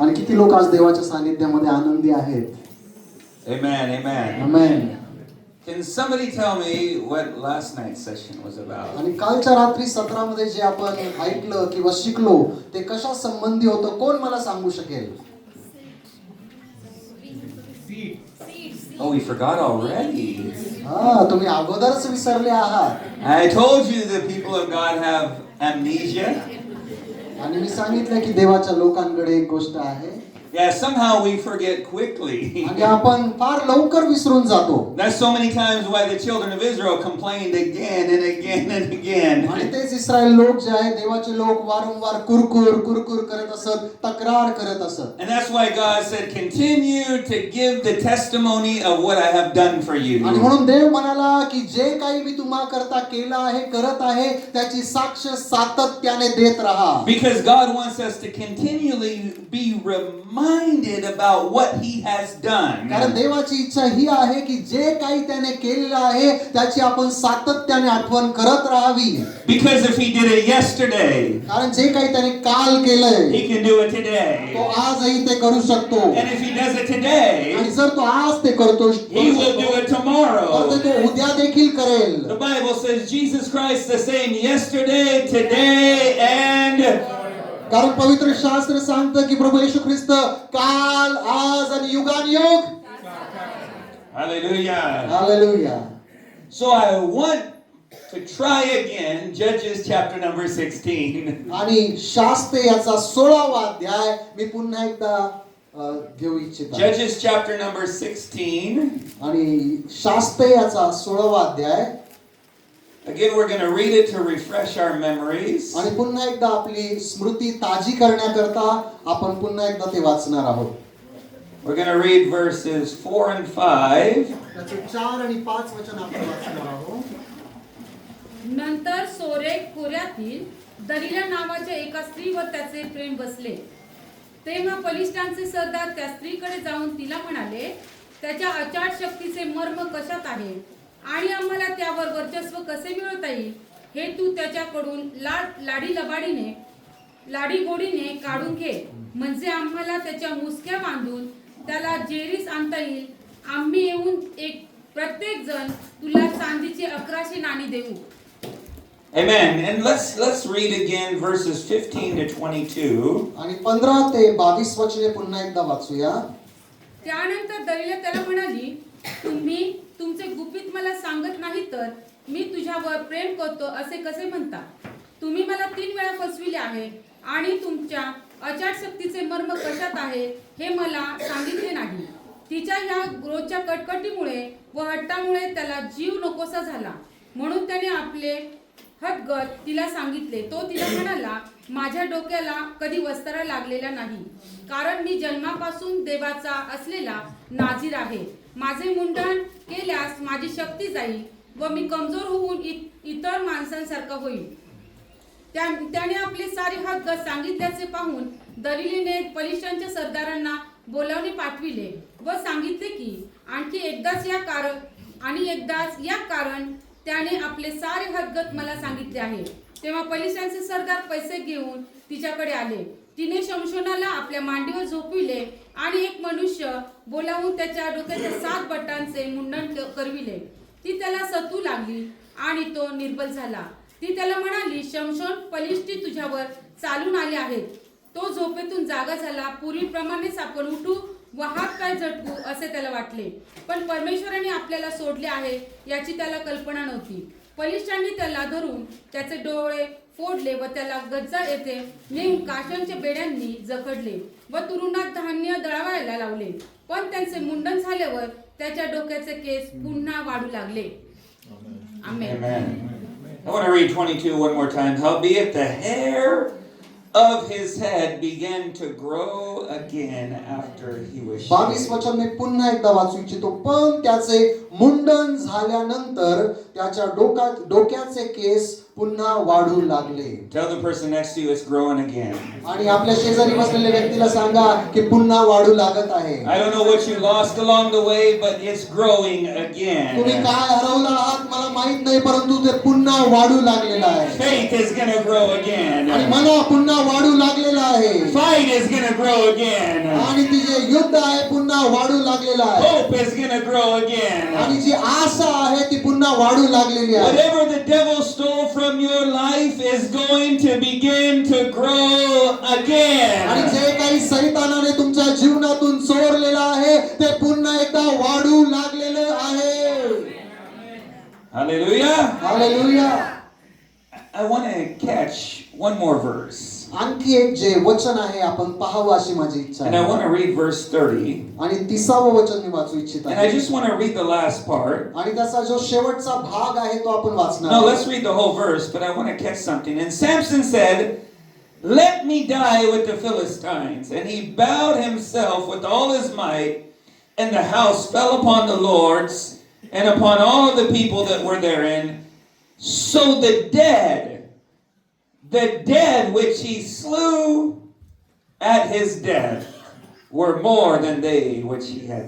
आणि किती लोक आज देवाच्या सानिध्यामध्ये आनंदी आहेत? Amen, amen. Amen. Can somebody tell me what last night's session was about? आणि कालच्या रात्री सत्रामध्ये जे आपण ऐकलं किंवा शिकलो ते कशा संबंधी होतं? कोण मला सांगू शकेल? Oh, we forgot already. तुम्ही अगोदरच विसरले आहात. I told you the people of God have amnesia. आणि मी सांगितलं की देवाच्या लोकांकडे एक गोष्ट आहे. Yeah, somehow we forget quickly. आणि आपण फार लवकर विसरून जातो. That's so many times why the children of Israel complained again and again and again. आणि तेच इस्रायल लोक जे आहेत, देवाचे लोक वारंवार कुरकुर करत असत, तक्रार करत असत. And that's why God said, continue to give the testimony of what I have done for you. आणि म्हणून देव म्हणाला की जे काही मी तुम्हा करता केलं आहे, करत आहे, त्याची साक्ष सातत्याने देत राहा. Because God wants us to continually be reminded about what He has done. कारण देवाची इच्छा ही आहे की जे काही त्याने केलेलं आहे त्याची आपण सातत्याने आठवण करत राहावी. Because if He did it yesterday, कारण जे काही त्याने काल केलंय He can do it today. तो आजही ते करू शकतो. And if He does it today, आणि जर तो आज ते करतो He will do it तर tomorrow. तो उद्या देखील करेल. The Bible says Jesus Christ the same yesterday, today, and कारण पवित्र शास्त्र सांगतं की प्रभू येशू ख्रिस्त काल, आज आणि युगानुयुग. hallelujah. Hallelujah. So I want to try again Judges chapter number 16. आणि शास्त्र याचा 16वा अध्याय मी पुन्हा एकदा घेऊ इच्छितो. Judges chapter number 16. आणि शास्त्र याचा 16वा अध्याय. Again, we're going to read it to refresh our memories. आणि पुन्हा एकदा आपली स्मृती ताजी करण्याकरता आपण पुन्हा एकदा ते वाचणार आहोत. We're going to read verses 4 and 5. त्याचे 4 आणि 5 वचन आपण वाचणार आहोत. नंतर सोरेक खोऱ्यातील दलिला नावाच्या एका स्त्रीवर त्याचे प्रेम बसले. तेव्हा बलिष्ठांचे सरदार त्या स्त्रीकडे जाऊन तिला म्हणाले, त्याच्या अचाट शक्तीचे मर्म कशात आहे आणि आम्हाला त्यावर वर्चस्व कसे मिळवता येईल हे तू त्याच्याकडून लाडी गोडीने काढून घे, म्हणजे आम्हाला त्याच्या मुसक्या बांधून त्याला जेरीस आणता येईल. आम्ही येऊन प्रत्येक जण तुला चांदीची 1100 नाणी देऊ. Amen. And let's read again verses 15 to 22. आणि 15 ते 22 वचने पुन्हा एकदा वाचूया. त्यानंतर दलिला त्याला म्हणाली, तुम्ही तुमचे गुपित मला सांगत नाही तर मी तुझ्यावर प्रेम करतो असे कसे म्हणता? तुम्ही मला 3 वेळा फसविले आहे आणि तुमच्या अचाट शक्तीचे मर्म कशात आहे हे मला सांगितले नाही. तिच्या ह्या रोजच्या कटकटीमुळे व हट्टामुळे त्याला जीव नकोसा झाला. म्हणून त्याने आपले हदगत तिला सांगितले. तो तिला म्हणाला, माझ्या डोक्याला कधी वस्त्रा लागलेला नाही, कारण मी जन्मापासून देवाचा असलेला नाझीर आहे. माझे मुंडन केल्यास माझी शक्ती जाईल व मी कमजोर होऊन इतर माणसांसारखा होईल. त्याने आपले सारे हदगत सांगितल्याचे पाहून दलिलीने बलिष्ठांच्या सरदारांना बोलावणे पाठविले व सांगितले की आणखी एकदाच या कारण त्याने आपले सारे हदगत मला सांगितले आहे. तेव्हा बलिष्ठांचे सरदार पैसे घेऊन तिच्याकडे आले. तिने शमशोनाला आपल्या मांडीवर झोपविले आणि एक मनुष्य बोलावून त्याच्या डोक्याच्या 7 बटांचे मुंडन करविले. ती त्याला सतू लागली आणि तो निर्बल झाला. ती त्याला म्हणाली, शमशोन, फलिष्टी तुझ्यावर चालून आले आहेत. तो झोपेतून जागा झाला. पूर्वीप्रमाणेच आपण उठू व हात पाय झटकू असे त्याला वाटले, पण परमेश्वराने आपल्याला सोडले आहे याची त्याला कल्पना नव्हती. बलिष्ठांनी त्याला धरून त्याचे डोळे फोडले व त्याला गज्जा येथे नेऊन काशांच्या बेड्यांनी जखडले व तुरुंगात धान्य दळावायला लावले. पण त्यांचे मुंडन झाल्यावर त्याच्या डोक्याचे केस पुन्हा वाढू लागले. आमेन. I want to read 22 one more time. Howbeit the hair of his head began to grow again after he was shaved. 22 वचन मी पुन्हा एकदा वाचू इच्छितो. पण त्याचे मुंडन झाल्यानंतर त्याच्या डोक्याचे केस पुन्हा वाढू लागले. Tell the person next to you it's growing again. आणि आपल्या शेजारी बसलेल्या व्यक्तीला सांगा की पुन्हा वाढू लागत आहे. I don't know what you lost along the way, but it's growing तुम्ही again. काय हरवलं आहात मला माहित नाही, परंतु ते पुन्हा वाढू लागलेलं आहे. Faith is going to grow again. आणि मला पुन्हा वाढू लागलेलं आहे. Fight is going to grow again. आणि ती जे युद्ध आहे पुन्हा वाढू लागलेलं आहे. Hope is going to grow again. आणि जी आशा आहे ती पुन्हा वाढू लागलेली आहे. Whatever the devil stole from your life is going to begin to grow आणि again. जे काही सैतानाने तुमच्या जीवनातून चोरलेलं आहे ते पुन्हा एकदा वाढू लागलेलं आहे. Hallelujah. Hallelujah. I want to catch one more verse. आणखी एक जे वचन आहे आपण पाहावं अशी माझी इच्छा And I आहे. want to read verse 30. आणि 30व वचन मी वाचू इच्छित And I आहे. just want to read the last part. आणि त्याचा जो शेवटचा भाग आहे तो आपण वाचणार No, आहोत. let's read the whole verse, but I want to catch something. And Samson said, "Let me die with the Philistines." And he bowed himself with all his might, and the house fell upon the lords and upon all the people that were therein. So the dead which he slew at his death, were more than they which he had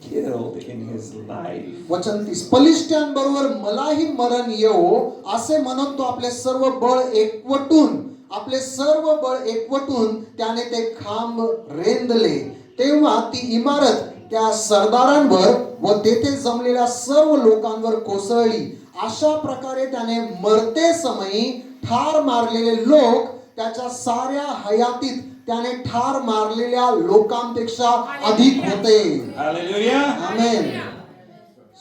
killed in his life. वचन 30 फलिस्त्यांबरोबर मलाही मरण येवो असे म्हणत तो आपले सर्व बळ एकवटून त्याने ते खांब रेंदले. तेव्हा ती इमारत त्या सरदारांवर व तेथे जमलेल्या सर्व लोकांवर कोसळली. अशा प्रकारे त्याने मरते समयी ठार मारलेले लोक त्याच्या साऱ्या हयातीत त्याने ठार मारलेल्या लोकांपेक्षा अधिक होते. Hallelujah. Amen.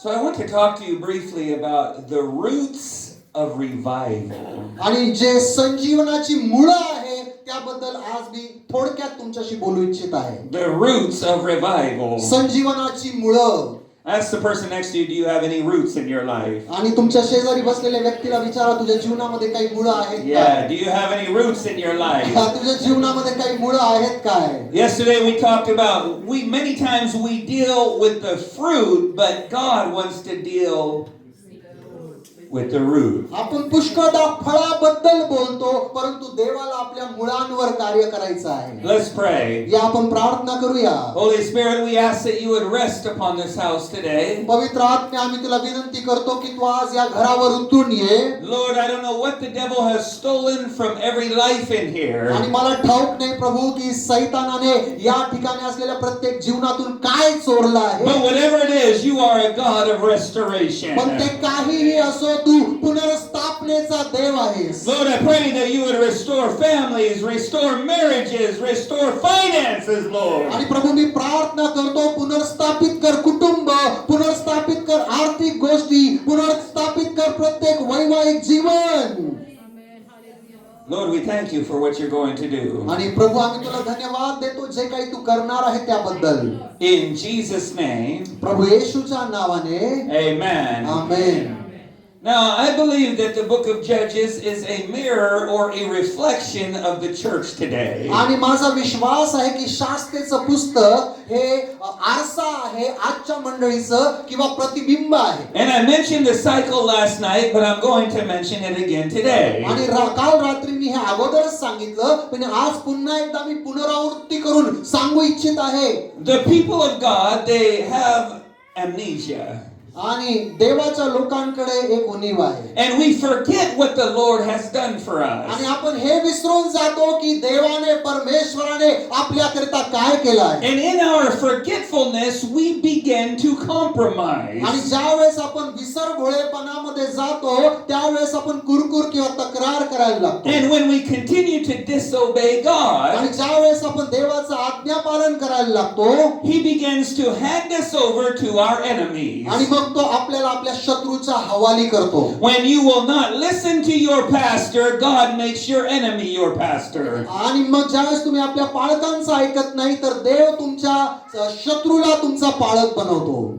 So I want to talk to you briefly about the roots of revival. आणि जे संजीवनाची मुळं आहे त्याबद्दल आज मी थोडक्यात तुमच्याशी बोलू इच्छित आहे. The roots of revival. संजीवनाची मुळं. Ask the person next to you, do you have any roots in your life? आणि तुमच्या शेजारी बसलेल्या व्यक्तीला विचारा तुझ्या जीवनामध्ये काही मुळं आहेत Yeah, का? do you have any roots in your life? तुझ्या जीवनामध्ये काही मुळं आहेत काय? Yesterday we talked about many times we deal with the fruit, but God wants to deal with the root. आपण पुष्कळदा फळाबद्दल बोलतो, परंतु देवाला आपल्या मुळांवर कार्य करायचं आहे. Let's pray. या आपण प्रार्थना करूया. Holy Spirit, we ask that you would rest upon this house today. पवित्र आत्मे आम्ही तुला विनंती करतो की तू आज या घरावर उतरून ये. Lord, I don't know what the devil has stolen from every life in here. आणि मला ठाऊक नाही प्रभू की सैतानाने या ठिकाणी असलेल्या प्रत्येक जीवनातून काय चोरलं आहे. But whatever it is, you are a God of restoration. पण ते काहीही असो तू पुनर्स्थापनेचा देव आहेस. Lord, I pray that you would restore families, restore marriages, restore finances, Lord. आणि प्रभू मी प्रार्थना करतो पुनर्स्थापित कर कुटुंब, पुनर्स्थापित कर आर्थिक गोष्टी, पुनर्स्थापित कर प्रत्येक वैवाहिक जीवन. Lord, we thank you for what you're going to do. आणि प्रभू आम्ही तुला धन्यवाद देतो जे काही तू करणार आहे त्याबद्दल. In Jesus' name, प्रभू येशूच्या नावाने amen. Amen. Now, I believe that the book of Judges is a mirror or a reflection of the church today. आणि माझा विश्वास आहे की शास्त्रेचं पुस्तक हे आरसा आहे आजच्या मंडळीचं किंवा प्रतिबिंब आहे. And I mentioned the cycle last night, but I'm going to mention it again today. आणि काल रात्री मी हे अगोदरच सांगितलं, पण आज पुन्हा एकदा मी पुनरावृत्ती करून सांगू इच्छित आहे. The people of God, they have amnesia. आणि देवाच्या लोकांकडे एक उणीव आहे. And we forget what the Lord has done for us. आणि आपण हे विसरून जातो की देवाने परमेश्वराने आपल्याकरिता काय केलं आहे. And in our forgetfulness, we begin to compromise. आणि ज्यावेळेस आपण विसरभोळेपणामध्ये जातो त्यावेळेस आपण कुरकुर किंवा तक्रार करायला लागतो. And when we continue to disobey God, आणि ज्यावेळेस आपण देवाचं आज्ञापालन करायला लागतो, He begins to hand us over to our enemies. आणि मग तो आपल्याला आपल्या शत्रूच्या हवाली करतो. When you will not listen to your pastor, God makes your enemy your pastor. आणि मग ज्यावेळेस तुम्ही आपल्या पालकांचं ऐकत नाही तर देव तुमच्या शत्रूला तुमचा पालक बनवतो.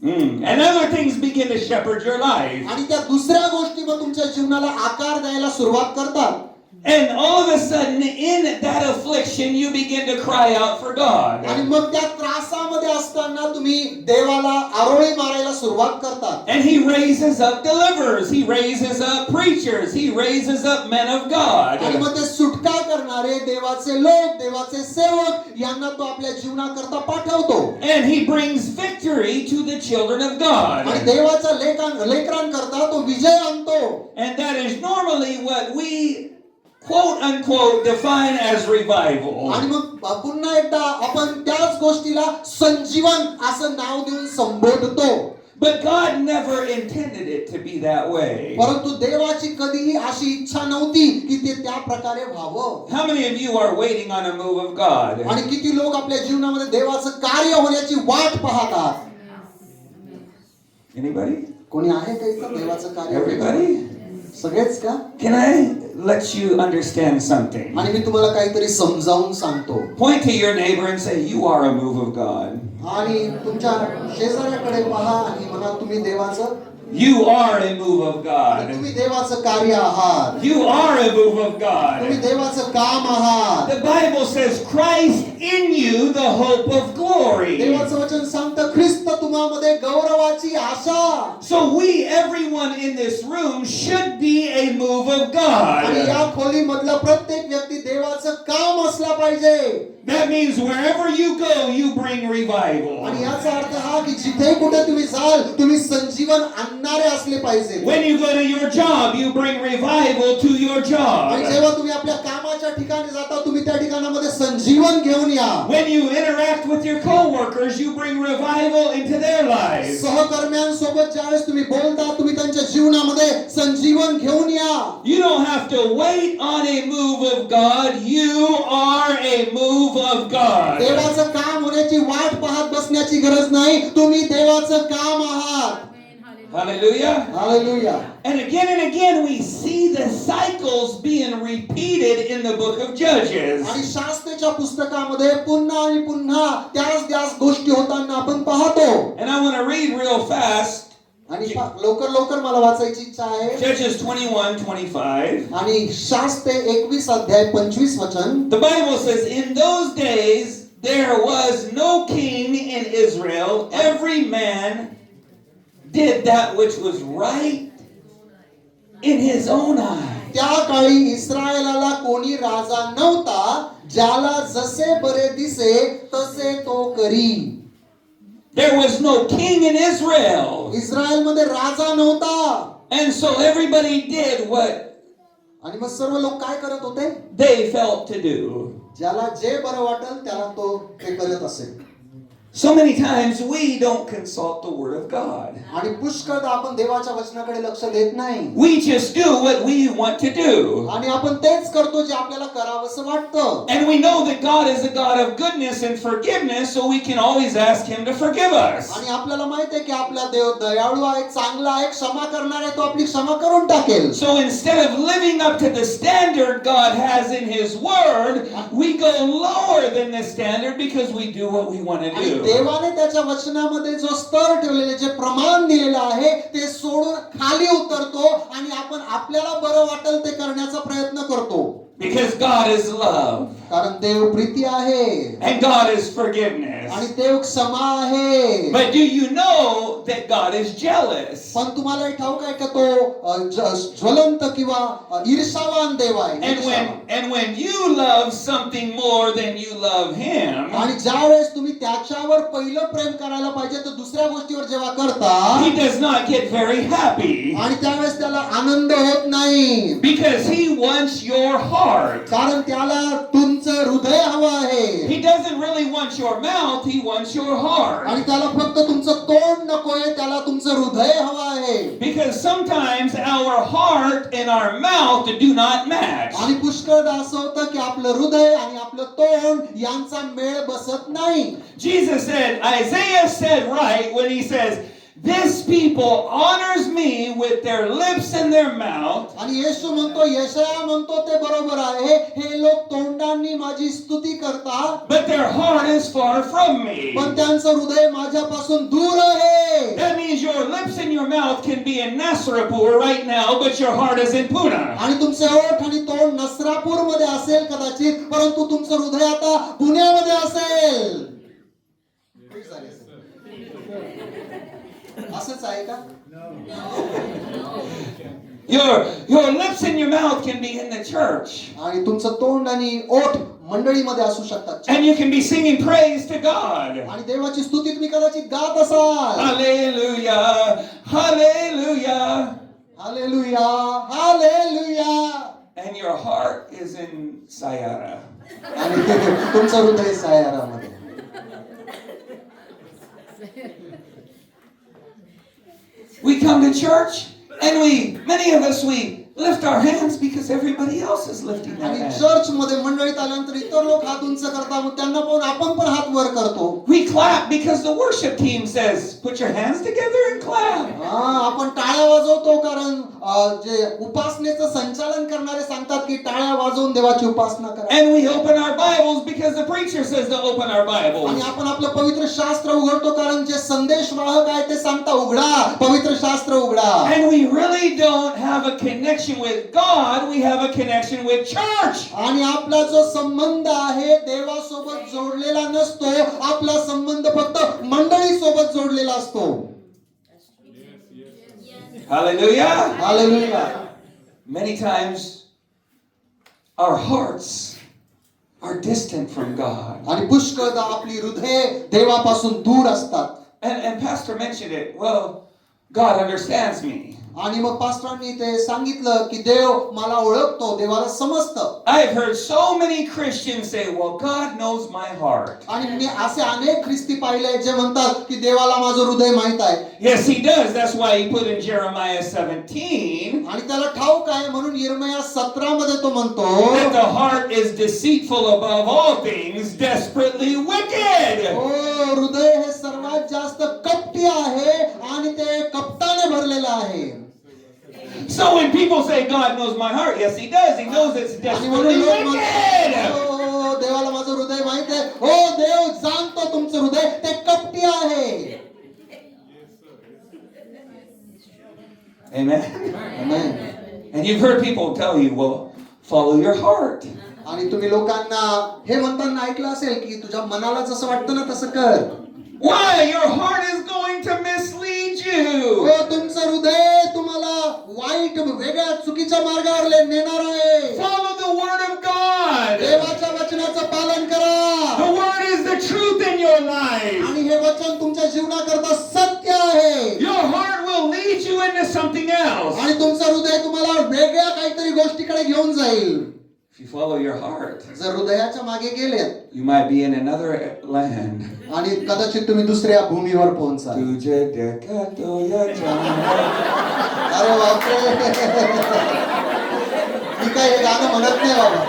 And other things begin to shepherd your life. आणि त्या दुसऱ्या गोष्टी मग तुमच्या जीवनाला आकार द्यायला सुरुवात करतात. And all of a sudden, in that affliction, you begin to cry out for God. आणि मग त्या त्रासामध्ये असताना तुम्ही देवाला आरोळी मारायला सुरुवात करतात. And he raises up deliverers. He raises up preachers. He raises up men of God. आणि मग ते सुटका करणारे देवाचे लोक, देवाचे सेवक यांना तो आपल्या जीवनाकरता पाठवतो. And he brings victory to the children of God. आणि देवाच्या लेकरांकरता तो विजय आणतो. And that is normally what we quote unquote define as revival. आणि मग पुन्हा एकदा आपण त्याच गोष्टीला संजीवन असं नाव देऊन संबोधतो. But God never intended it to be that way. परंतु देवाची कधीही अशी इच्छा नव्हती की ते त्या प्रकारे व्हावं. How many of you are waiting on a move of God? आणि किती लोक आपल्या जीवनामध्ये देवाचं कार्य होण्याची वाट पाहतात. Anybody? कोणी आहे का इथं देवाचं कार्य? Everybody? सगळेच का? Can I let you understand something? आणि मी तुम्हाला काहीतरी समजावून सांगतो. Point to your neighbor and say, you are a move of God. आणि तुमच्या शेजाऱ्याकडे पहा आणि म्हणा तुम्ही देवाचं, You are a move of God. तुम्ही देवाचं कार्य आहात. You are a move of तुम्ही God. देवाचं काम आहात. The Bible says, Christ in you, the hope of glory. देवाचं वचन सांगतं ख्रिस्त तुम्हामध्ये गौरवाची आशा. So we, everyone in this room, should be a move of आणि God. या खोलीमधला प्रत्येक व्यक्ती देवाचं काम असला पाहिजे. That means wherever you go, you bring आणि revival. याचा अर्थ हा की जिथे कुठे तुम्ही जाल तुम्ही संजीवन आणणारे असले पाहिजे. When you go to your job, you bring revival to your आणि job. जेव्हा तुम्ही आपल्या कामाच्या ठिकाणी जाता तुम्ही त्या ठिकाणामध्ये संजीवन घेऊन या. When you interact with your co-workers, you bring revival into their lives. सहकर्म्यांसोबत ज्यावेळेस तुम्ही बोलता तुम्ही त्यांच्या जीवनामध्ये संजीवन घेऊन या. You don't have to wait on a move of God. You are a move of God. देवाचं काम होण्याची वाट पाहत बसण्याची गरज नाही. तुम्ही देवाचं काम आहात. Hallelujah. Hallelujah. And again we see the cycles being repeated in the book of Judges. आणि शास्त्रेच्या पुस्तकामध्ये पुन्हा आणि पुन्हा त्याच गोष्टी होताना आपण पाहतो. And I want to read real fast. आणि लवकर मला वाचायची इच्छा आहे. Judges 21:25. आणि शास्त्रे 21 अध्याय 25 वचन. The Bible says, in those days there was no king in Israel. Every man did that which was right in his own eyes. त्या काळी इस्रायलाला कोणी राजा नव्हता, ज्याला जसे बरे दिसे तसे तो करी. There was no king in Israel. इस्रायलमध्ये राजा नव्हता. And so everybody did what आणि मग सर्व लोक काय करत होते? they felt to do. ज्याला जे बरं वाटेल त्याला तो ते करत असे. So many times we don't consult the word of God. आणि पुष्कळदा आपण देवाच्या वचनाकडे लक्ष देत नाही. We just do what we want to do. आणि आपण तेच करतो जे आपल्याला करावंसं वाटतं. And we know that God is a God of goodness and forgiveness, so we can always ask Him to forgive us. आणि आपल्याला माहित आहे की आपला देव दयाळू आहे, चांगला आहे, क्षमा करणार आहे, तो आपली क्षमा करून टाकेल. So instead of living up to the standard God has in His Word, we go lower than the standard because we do what we want to do. देवाने त्याच्या वचनामध्ये जो स्तर ठेवलेले जे प्रमाण दिलेलं आहे ते सोडून खाली उतरतो आणि आपण आपल्याला बरं वाटेल ते करण्याचा प्रयत्न करतो. Because God is love. कारण देव प्रीती आहे. And God is forgiveness. आणि देव क्षमा आहे. But do you know that God is jealous? पण तुम्हाला हे ठाऊक आहे का तो ज्वलंत किंवा ईर्ष्यावान देव आहे. And when you love something more than you love Him, आणि ज्या वेळेस तुम्ही त्याच्यावर पहिलं प्रेम करायला पाहिजे तर दुसऱ्या गोष्टीवर जेव्हा करता He does not get very happy. आणि त्यावेळेस त्याला आनंद होत नाही. Because He wants your heart. कारण त्याला तुमचं हृदय हवं आहे. He doesn't really want your mouth, He wants your heart. आणि त्याला फक्त तुमचं तोंड नकोय, त्याला तुमचं हृदय हवं आहे. Because sometimes our heart and our mouth do not match. आणि पुष्कळदा असं होतं की आपलं हृदय आणि आपलं तोंड यांचा मेळ बसत नाही. Jesus said, Isaiah said right when he says, This people honors me with their lips and their mouth, आणि येशू म्हणतो, यशाया म्हणतो ते बरोबर आहे, हे लोक तोंडांनी माझी स्तुती करतात but their heart is far from me. पण त्यांचं हृदय माझ्यापासून दूर आहे. That means your lips and your mouth can be in Nasrapur right now, but your heart is in Pune. आणि तुमचे ओठ आणि तोंड नसरापूर मध्ये असेल कदाचित, परंतु तुमचं हृदय आता पुण्यामध्ये असेल. असंच आहे का? Your lips and your mouth can be in the church. आणि तुमचं तोंड आणि ओठ मंडळीमध्ये असू शकतात And you can be singing praise to God. आणि देवाची स्तुती तुम्ही कदाचित गात असाल. Hallelujah, hallelujah. Hallelujah, hallelujah. And your heart is in Sayara. आणि तुमचं हृदय सायारामध्ये. We come to church and many of us, we lift our hands because everybody else is lifting their आणि hands. चर्च मध्ये मंडळीत आल्यानंतर इतर लोक हात उंच करतात, मग त्यांना पाहून आपण पण हात वर करतो. We clap because the worship team says, put your hands together and clap. आपण टाळ्या वाजवतो कारण जे उपासनेचं संचालन करणारे सांगतात की टाळ्या वाजवून देवाची उपासना करा. And we open our Bibles because the preacher says to open our Bibles. आणि आपण आपलं पवित्र शास्त्र उघडतो कारण जे संदेशवाहक आहे ते सांगता उघडा, पवित्र शास्त्र उघडा. And we really don't have a connection with God, we have a connection with church. आणि आपला जो संबंध आहे देवासोबत जोडलेला नसतो, आपला संबंध फक्त मंडळी सोबत जोडलेला असतो. Hallelujah. Hallelujah. Many times our hearts are distant from God. आणि पुष्कळदा आपली हृदये देवापासून दूर असतात. And Pastor mentioned it. Well, God understands me. आणि मग पास्टरांनी ते सांगितलं की देव मला ओळखतो, देवाला समजतं. I've heard so many Christians say, well, God knows my heart. आणि मी असे अनेक ख्रिस्ती पाहिले जे म्हणतात की देवाला माझं हृदय माहित आहे. Yes, he does. That's why he put in Jeremiah 17 आणि त्याला ठाऊक आहे म्हणून यिर्मया 17 मध्ये तो म्हणतो that the heart is deceitful above all things, desperately wicked. हृदय हे सर्वात जास्त कपटी आहे आणि ते कपटाने भरलेलं आहे. So when people say God knows my heart, yes, he does. He knows it's आणि म्हणून desperately लोक wicked. म्हणतात, देवाला माझं हृदय माहित आहे. हो, देव जाणतो तुमचं हृदय ते कपटी आहे. Amen. Amen. And you've heard people tell you, well, follow your heart. आणि तुम्ही लोकांना हे म्हणताना ऐकलं असेल की तुझ्या मनाला जसं वाटतं ना तसं कर. Why? Your heart is going to mislead you. हो, तुमचं हृदय तुम्हाला वाईट वेगळ्या चुकीच्या मार्गावर नेणार आहे. Follow the word of God. देवाच्या वचनाचं पालन करा. The word is the truth in your life. आणि हे वचन तुमच्या जीवनाकरता सत्य आहे. Your heart will lead you into something else. आणि तुमचं हृदय तुम्हाला वेगळ्या काहीतरी गोष्टीकडे घेऊन जाईल. If you follow your heart, जर हृदयाच्या मागे गेलेत you might be in another land. आणि कदाचित तुम्ही दुसऱ्या भूमीवर पोहोचाल. तुझे देखतो या जहां. अरे बापरे, मी काय हे गाणं म्हणत नाही बाबा.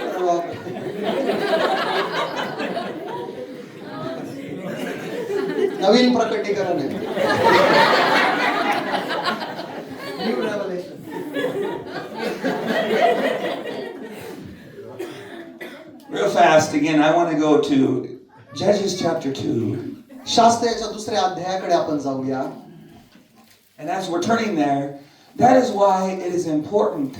अरे बापरे. नवीन प्रकटीकरण आहे. New revelation. Real fast again, I want to go to Judges chapter 2. शास्त्राच्या दुसऱ्या अध्यायाकडे आपण जाऊया. And as we're turning there, that is why it is important.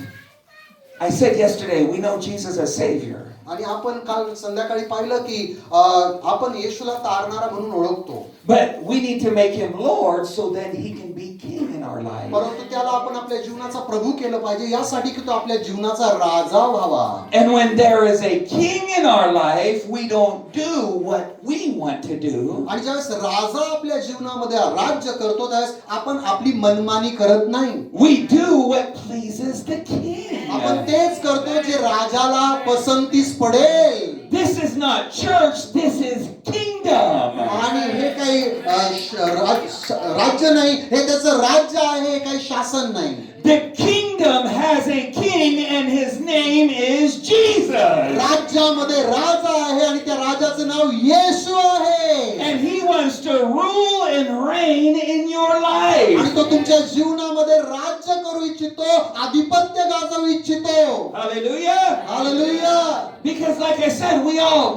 I said yesterday, we know Jesus as Savior. आणि आपण काल संध्याकाळी पाहिलं की आपण येशूला तारणारा म्हणून ओळखतो. But we need to make him Lord so that he can be king in our life. परंतु त्याला आपण आपल्या जीवनाचा प्रभू केलं पाहिजे यासाठी की तो आपल्या जीवनाचा राजा व्हावा. And when there is a king in our life, we don't do what we want to do. आणि ज्यावेळेस राजा आपल्या जीवनामध्ये राज्य करतो त्यावेळेस आपण आपली मनमानी करत नाही. We do what pleases the king. आपण तेच करतो जे राजाला पसंतीस पडेल. This is not church, this is kingdom. आणि हे काही राज्य नाही, हे त्याचं राज्य आहे, हे काही शासन नाही. The kingdom has a king and his name is Jesus. राज्यामध्ये राजा आहे आणि त्या राजाचं नाव येशू आहे. And he wants to rule and reign in your life. आणि तो तुमच्या जीवनामध्ये राज्य करू इच्छितो, आधिपत्य गाजवू इच्छितो. Hallelujah. Hallelujah. Because like I said,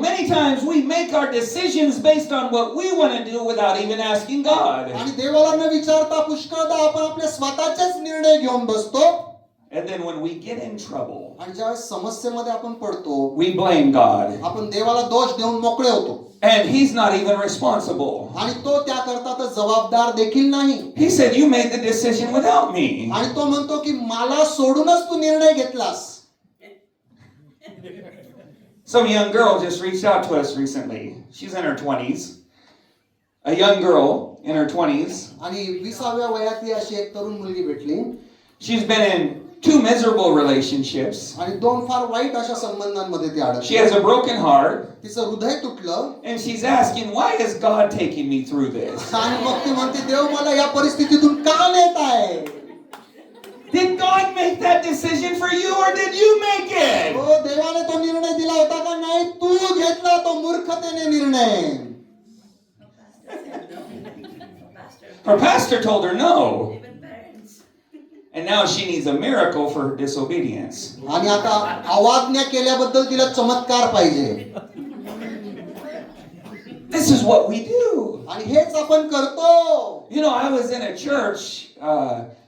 many times we make our decisions based on what we want to do without even asking God. आणि देवाला न विचारता पुष्कळदा आपण आपले स्वतःचेच निर्णय घेऊन बसतो. And then when we get in trouble, आणि ज्यावेळेस समस्येमध्ये आपण पडतो, we blame God. आपण देवाला दोष देऊन मोकळे होतो. And he's not even responsible. आणि तो त्याकरता तर जबाबदार देखील नाही. He said, you made the decision without me. आणि तो म्हणतो की मला सोडूनच तू निर्णय घेतलास. Some young girl just reached out to us recently. She's in her 20s. A young girl in her 20s. आणि 20व्या वयातली अशी एक तरुण मुलगी भेटली. She's been in 2 miserable relationships. आणि 2 फार वाईट अशा संबंधांमध्ये ती She अडकली. has a broken heart. तिचं हृदय तुटलं. And she's asking, why is God taking me through this? आणि मग ती म्हणते, देव मला या परिस्थितीतून का नेत आहे? Did God make that decision for you or did you make it? हो, देवाने तो निर्णय दिला होता का नाही? तू घेतला तो मूर्खतेने निर्णय. Her pastor told her no. And now she needs a miracle for her disobedience. आणि आता अवाज्ञा केल्याबद्दल तिला चमत्कार पाहिजे. This is what we do. आणि हेच आपण करतो. You know, I was in a church,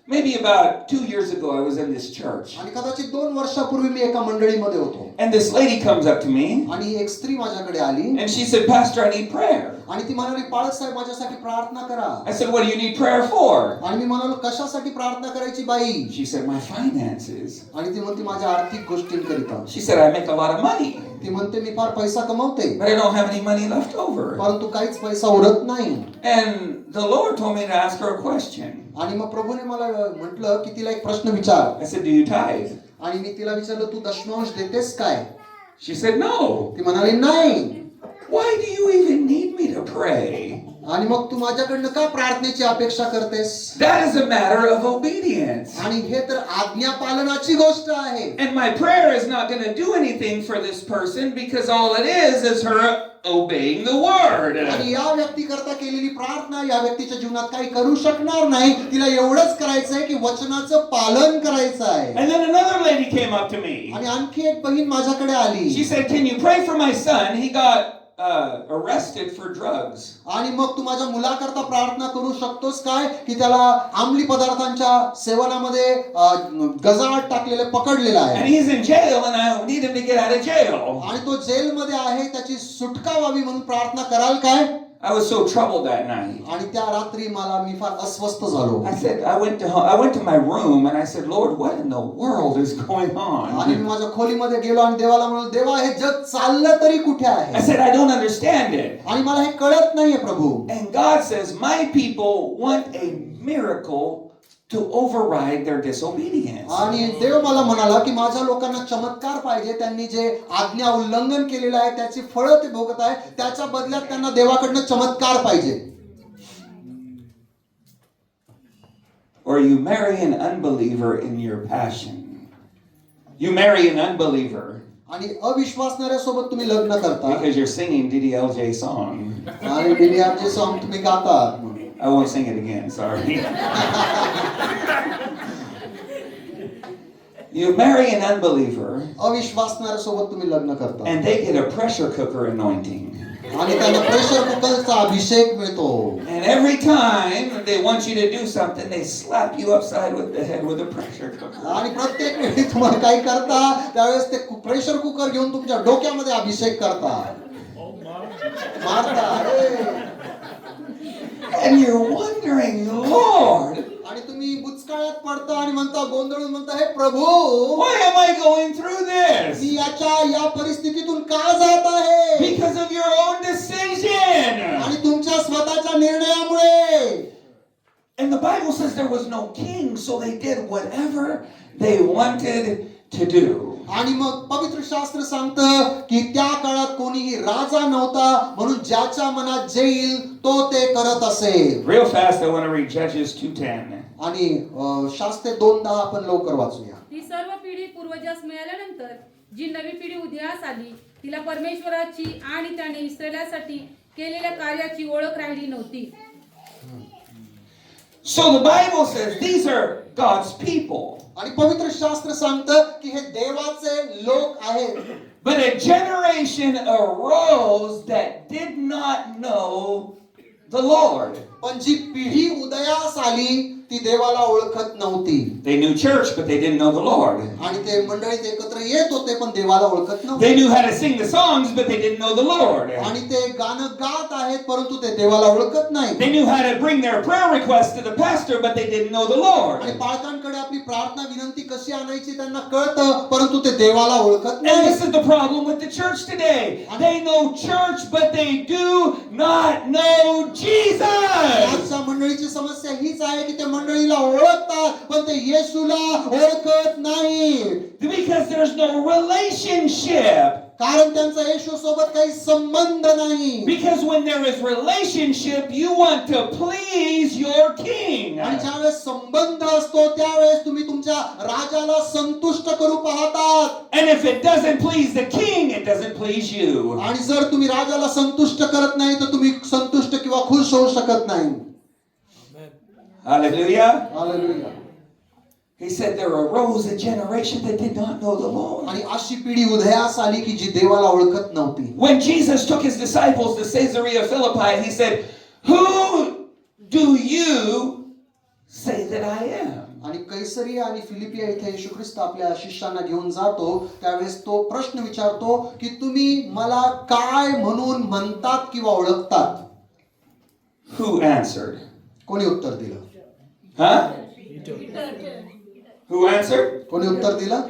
maybe about 2 years ago, I was in this church. आणि कदाचित 2 वर्षापूर्वी मी एका मंडळीमध्ये होतो. And this lady comes up to me. आणि एक स्त्री माझ्याकडे आली. And she said, Pastor, I need prayer. आणि ती म्हणाली, पाळक साहेब माझ्यासाठी प्रार्थना करा. I said, what do you need prayer for? आणि मी म्हणालो, कशासाठी प्रार्थना करायची by? She said, my finances. आणि ती म्हणते, माझ्या आर्थिक गोष्टींकरिता. She said, I make a lot of money, ती म्हणते, मी फार पैसा कमवते, but I don't have any money left over. परंतु काहीच पैसा उरत नाही. And the Lord told me to ask her a question. आणि मग प्रभूने मला म्हटलं की तिला एक प्रश्न विचार. I said, do you tithe? आणि मी तिला विचारलं, तू दशमांश देतेस काय? She said, no. ती म्हणाली, नाही. Why do you even need me to pray? आणि मग तू माझ्याकडनं का प्रार्थनेची अपेक्षा करतेस? That is a matter of obedience. आणि हे तर आज्ञा पालनाची गोष्ट आहे. And my prayer is not going to do anything for this person because all it is her obeying the word. आणि या व्यक्तीकरता केलेली प्रार्थना या व्यक्तीच्या जीवनात काही करू शकणार नाही. तिला एवढंच करायचं आहे की वचनाचं पालन करायचं आहे. And then another lady came up to me. आणि आणखी एक बहीण माझ्याकडे आली. She said, can you pray for my son? He got arrested for drugs. आणि मग तू माझ्या मुलाकरता प्रार्थना करू शकतोस काय की त्याला अंमली पदार्थांच्या सेवनामध्ये गजाआड टाकलेले पकडलेला And आहे. he's in jail and I need him to get out of jail. आणि तो जेलमध्ये आहे, त्याची सुटका व्हावी म्हणून प्रार्थना कराल काय? I was so troubled that night. आणि त्या रात्री मी फार अस्वस्थ झालो. I said, I went to my room and I said, Lord, what in the world is going आणि मी on? माझ्या खोलीमध्ये गेलो आणि देवाला म्हणालो, देवा हे जग चाललं तरी कुठे I आहे? said, I don't understand it. आणि मला हे कळत नाहीये प्रभू. And God says, my people want a miracle to override their disobedience. आणि देव मला म्हणाला की माझ्या लोकांना चमत्कार पाहिजे. त्यांनी जे आज्ञा उल्लंघन केलेलं आहे त्याची फळं ते भोगत आहे, त्याच्या बदल्यात त्यांना देवाकडनं चमत्कार पाहिजे. Or you marry an unbeliever in your passion. You marry an unbeliever आणि अविश्वासणाऱ्यासोबत तुम्ही लग्न करता because you're singing DDLJ song. आणि डिलियाचे सॉन्ग तुम्ही गातात. I won't sing it again, sorry. You marry an unbeliever अविश्वासणाऱ्यासोबत तुम्ही लग्न करता and they get a pressure cooker anointing. आणि त्यांना प्रेशर कुकरचा अभिषेक मिळतो. And every time they want you to do something, they slap you upside with the head with a pressure cooker. आणि प्रत्येक वेळी तुम्हाला काही करता त्यावेळेस ते प्रेशर कुकर घेऊन तुमच्या डोक्यामध्ये अभिषेक करता, मारता. And you're wondering, Lord, आणि तुम्ही बुचकाळ्यात पडता आणि म्हणता, गोंधळून म्हणता, हे प्रभू, why am I going through this? मी या परिस्थितीतून का जात आहे? Because of your own decision. आणि तुमच्या स्वतःच्या निर्णयामुळे. And the Bible says there was no king, so they did whatever they wanted to do. आणि मग पवित्र शास्त्र सांगतं की त्या काळात कोणीही राजा नव्हता, म्हणून ज्याच्या मनात जे येईल तो ते करत असे. Real fast, I want to read Judges 2:10. आणि शास्त्रे 2:10 आपण लवकर वाचूया. ही सर्व पिढी पूर्वजास मिळाल्यानंतर जी नवी पिढी उदयास आली तिला परमेश्वराची आणि त्याने इस्रायलासाठी केलेल्या कार्याची ओळख राहिली नव्हती. So the Bible says these are God's people. आणि पवित्र शास्त्र सांगतं की हे देवाचे लोक आहेत. But a generation arose that did not know the Lord. पण जी पिढी उदयास आली ती देवाला ओळखत नव्हती. They knew church, but they didn't know the Lord. आणि ते मंडळीत एकत्र येत होते पण देवाला ओळखत They नव्हते. knew how to sing the songs, but they didn't know the Lord. आणि ते गाणं गात आहेत परंतु ते देवाला ओळखत नाही. They knew how to bring their prayer requests to the pastor, but they didn't know the Lord. आणि पालकांकडे आपली प्रार्थना विनंती कशी आणायची त्यांना कळतं परंतु ते देवाला ओळखत And नाही. this is the problem with the church today. They know church, but they do not know Jesus. आजच्या मंडळीची समस्या हीच आहे की ते मंडळीला ओळखतात पण ते येशूला ओळखत नाही. Because there's no relationship. कारण त्यांचा येशू सोबत काही संबंध नाही. Because when there is relationship, you want to please your king. आणि ज्यावेळेस संबंध असतो त्यावेळेस तुम्ही तुमच्या राजाला संतुष्ट करू पाहतात. And if it doesn't please the king, it doesn't please you. आणि जर तुम्ही राजाला संतुष्ट करत नाही तर तुम्ही संतुष्ट किंवा खुश होऊ शकत नाही. Hallelujah. Hallelujah. He said there arose a generation that did not know the Lord. आणि अशी पिढी उदयास आली की जी देवाला ओळखत नव्हती. When Jesus took his disciples to Caesarea Philippi, he said, "Who do you say that I am?" आणि कैसरिया आणि फिलिपिया इथे येशू ख्रिस्त आपल्या शिष्यांना घेऊन जातो त्यावेळेस तो प्रश्न विचारतो की तुम्ही मला काय म्हणून म्हणतात किंवा ओळखतात. Who answered? कोणी उत्तर दिलं? Huh? Who answered? कोणी उत्तर दिलं?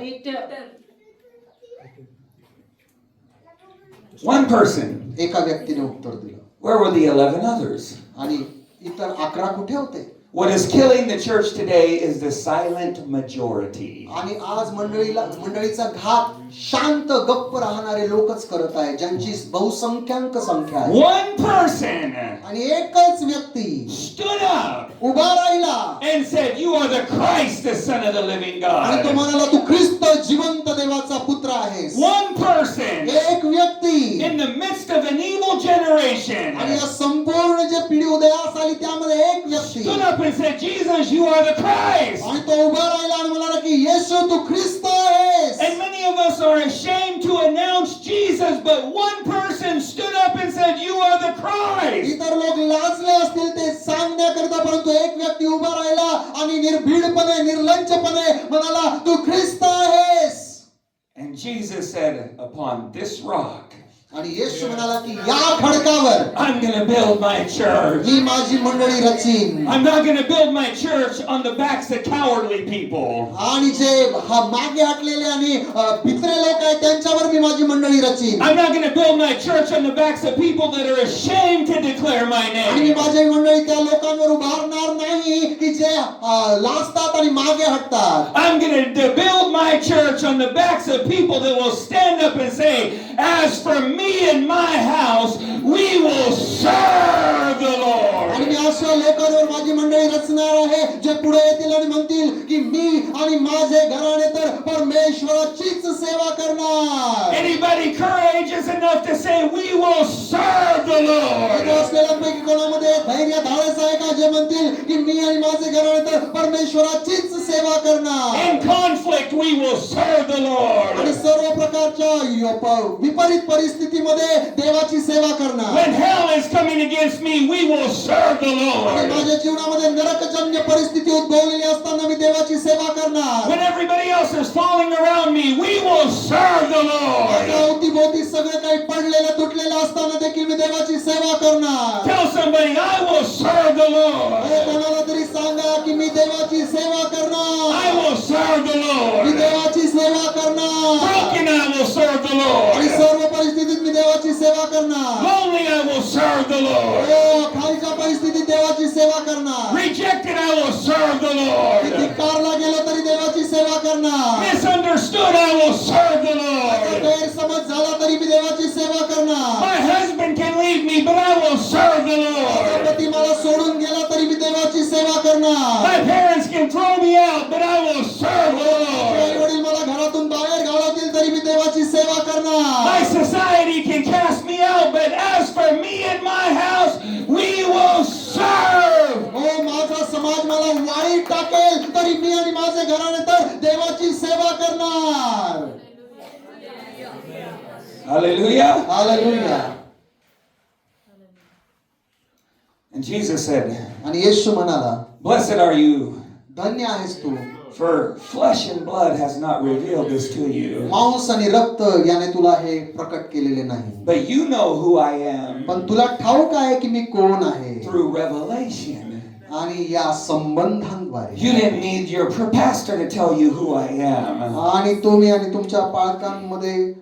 One person. एका व्यक्तीने उत्तर दिलं. Where were the 11 others? आणि इतर 11 कुठे होते? What is killing the church today is the silent majority. आणि आज मंडळीचा घात शांत गप्प राहणारे लोकच करत आहे ज्यांची बहुसंख्याक संख्या आहे. One person आणि एकच व्यक्ती stood up उभा राहिला and said, "You are the Christ, the Son of the living आणि तो God." म्हणाला तू ख्रिस्त जिवंत देवाचा पुत्र आहेस. One person एक व्यक्ती in the midst of an evil generation आणि या संपूर्ण जे पिढी उदयास आली त्यामध्ये एक व्यक्ती stood up and said, "Jesus, you are the Christ." आणि तो उभा राहिला आणि म्हणाला की येशू तू ख्रिस्त आहेस. And many of us are ashamed to announce Jesus, but one person stood up and said, "You are the Christ." इतर लोक लाजले असतील ते सांगण्याकरता परंतु एक व्यक्ती उभा राहिला आणि निर्भीडपणे निर्लज्जपणे म्हणाला तू ख्रिस्त आहेस. And Jesus said, "Upon this rock, आणि येशू म्हणाला की या खडकावर I'm going to build my church." मी माझी मंडळी Rachin. I'm not going to build my church on the backs of cowardly people. आणि जे मागे हटलेले आणि भित्रे लोक आहेत त्यांच्यावर मी माझी मंडळी Rachin. I'm not going to build my church on the backs of people that are ashamed to declare my आणि मी name. माझी मंडळी त्या लोकांवर उभारणार नाही की जे लाजतात आणि मागे हटतात. I'm going to build my church on the backs of people that will stand up and say, "As for me and my house, we will serve the Lord." आणि मी अशा लोकांवर माझी मंडळी रचणार आहे जे पुढे येतील आणि म्हणतील की मी आणि माझे घराणे तर परमेश्वराचीच सेवा करणार. Anybody courageous enough to say, "We will serve the Lord"? इथे असलेल्यांपैकी कोणामध्ये धैर्य धाडस आहे का जे म्हणतील की मी आणि माझे घराणे तर परमेश्वराचीच सेवा करणार. In conflict, we will serve the आणि Lord. सर्व प्रकारच्या विपरीत परिस्थितीमध्ये देवाची सेवा करणार. When hell is coming against me, we will serve the आणि Lord. माझ्या जीवनामध्ये नरकजन्य परिस्थिती उद्भवलेली असताना मी देवाची सेवा करणार. When everybody else is falling around me, we will serve the माझ्या Lord. अवतीभोवती सगळं काही पडलेलं तुटलेलं असताना देखील मी देवाची सेवा करणार. Tell somebody, "I will serve the Lord. कोणाला तरी सांगा की मी देवाची सेवा करणार. I will serve the me Lord. देवाची सेवा करणार. Broken, I will serve the आणि Lord. सर्व परिस्थितीत मी देवाची सेवा करणार. Lonely, I will serve the Lord. खालच्या परिस्थितीत देवाची सेवा करणार. Rejected, I will serve the Lord. धिक्कारला गेलो तरी देवाची सेवा करणार. Misunderstood, I will serve the Lord. गैरसमज झाला तरी मी देवाची सेवा करणार. My husband can leave me, but I will serve the माझा Lord. पती मला सोडून गेला तरी मी देवाची सेवा करणार. My parents can throw me out, but I will serve the I Lord. वडील मला घरातून बाहेर घालवतील तरी मी देवाची सेवा My करणार. society can cast me out, but as for me and my house, we will serve. हो, माझा समाज मला वाईट टाकेल तरी मी आणि माझे घराणे तर देवाची सेवा करणार. Hallelujah. Hallelujah. And Jesus said, आणि येशू म्हणाला, Blessed are you, धन्य आहेस तू, for flesh and blood has not revealed this to you, मांस आणि रक्त याने तुला हे प्रकट केलेले नाही, but you know who I am पण तुला ठाऊक आहे की मी कोण आहे. through revelation. आणि या संबंधांद्वारे You didn't need your pastor to tell you who I am. आणि तुम्ही आणि तुमच्या पालकांमध्ये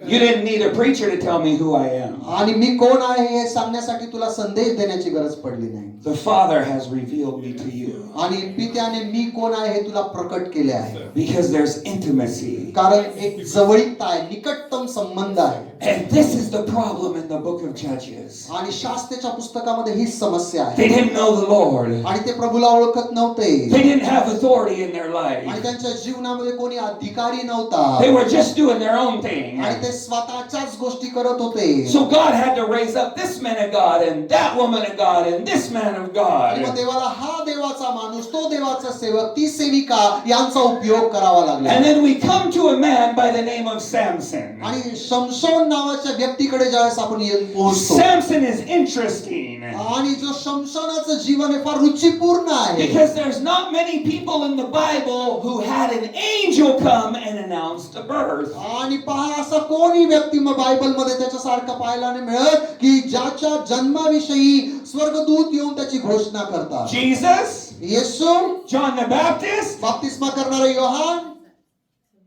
You didn't need a preacher to tell me who I am. आणि मी कोण आहे हे सांगण्यासाठी तुला संदेश देण्याची गरज पडली नाही. The Father has revealed me to you. आणि पित्याने मी कोण आहे हे तुला प्रकट केले आहे. Because there's intimacy. कारण एक जवळीकता आहे, निकटतम संबंध आहे. And this is the problem in the book of Judges. आणि शास्त्रेच्या पुस्तकामध्ये ही समस्या They आहे. didn't know the Lord. आणि ते प्रभूला ओळखत नव्हते. They didn't have authority in their आणि life. त्यांच्या जीवनामध्ये कोणी अधिकारी नव्हता. They were just doing their own thing. आणि ते स्वतःच्याच गोष्टी करत होते. So God had to raise up this man of God and that woman of God and this man of आणि मग God. देवाला हा देवाचा माणूस, तो देवाचा सेवक, ती सेविका यांचा उपयोग करावा लागला. And then we come to a man by the name of Samson. आणि शमशोन नावाच्या व्यक्तीकडे ज्यावेळेस आपण पोहोचतो, Samson is interesting आणि जो शमशोनाचं जीवन हे फार रुचीपूर्ण आहे. because there's not many people in the Bible who had an angel come and announced a birth. आणि पहा, असा कोणी व्यक्ती मग बायबलमध्ये त्याच्यासारखा पाहायला नाही मिळत की ज्याच्या जन्माविषयी स्वर्गदूत येऊन त्याची घोषणा करतात. Jesus, Yeshu, John the Baptist, बाप्तिस्मा करणारा योहान,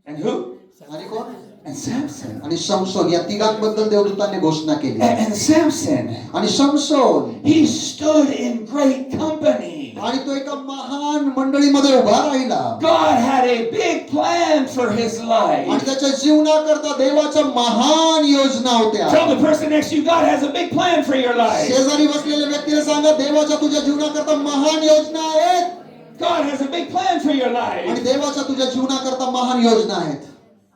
and who? आणि कोण? And Samson. आणि शमशोन, या तिघांबद्दल देवदूतांनी घोषणा केली. And Samson, आणि शमशोन, he stood in great company. आणि तो एका महान मंडळीमध्ये उभा राहिला. God had a big plan for his आणि life. त्याच्या जीवनाकरता देवाच्या महान योजना होत्या. Tell the person next to you, God has a big plan for your life. शेजारी बसलेल्या व्यक्तीला सांगा, देवाच्या तुझ्या जीवनाकरता महान योजना आहेत. God has a big plan for your आणि life. देवाच्या तुझ्या जीवनाकरता महान योजना आहेत.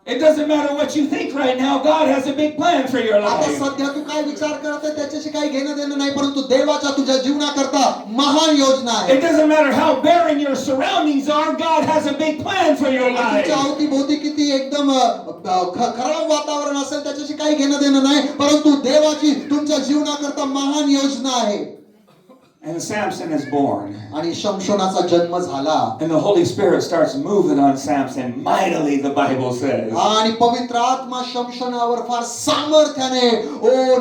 It doesn't matter what you think right now, God has a big plan for your आता life. सध्या तू काय विचार करत आहे त्याच्याशी काही घेणं देणं नाही, परंतु देवाच्या तुझ्या जीवनाकरता महान योजना आहे. It doesn't matter how barren your surroundings are, God has a big plan for your तुमच्या life. अवतीभोवती किती एकदम खराब वातावरण असेल त्याच्याशी काही घेणं देणं नाही, परंतु देवाची तुमच्या जीवनाकरता महान योजना आहे. And Samson is born. आणि शमशोनाचा जन्म झाला. And the Holy Spirit starts moving on Samson mightily, the Bible says. आणि पवित्र आत्मा शमशोनावर फार सामर्थ्याने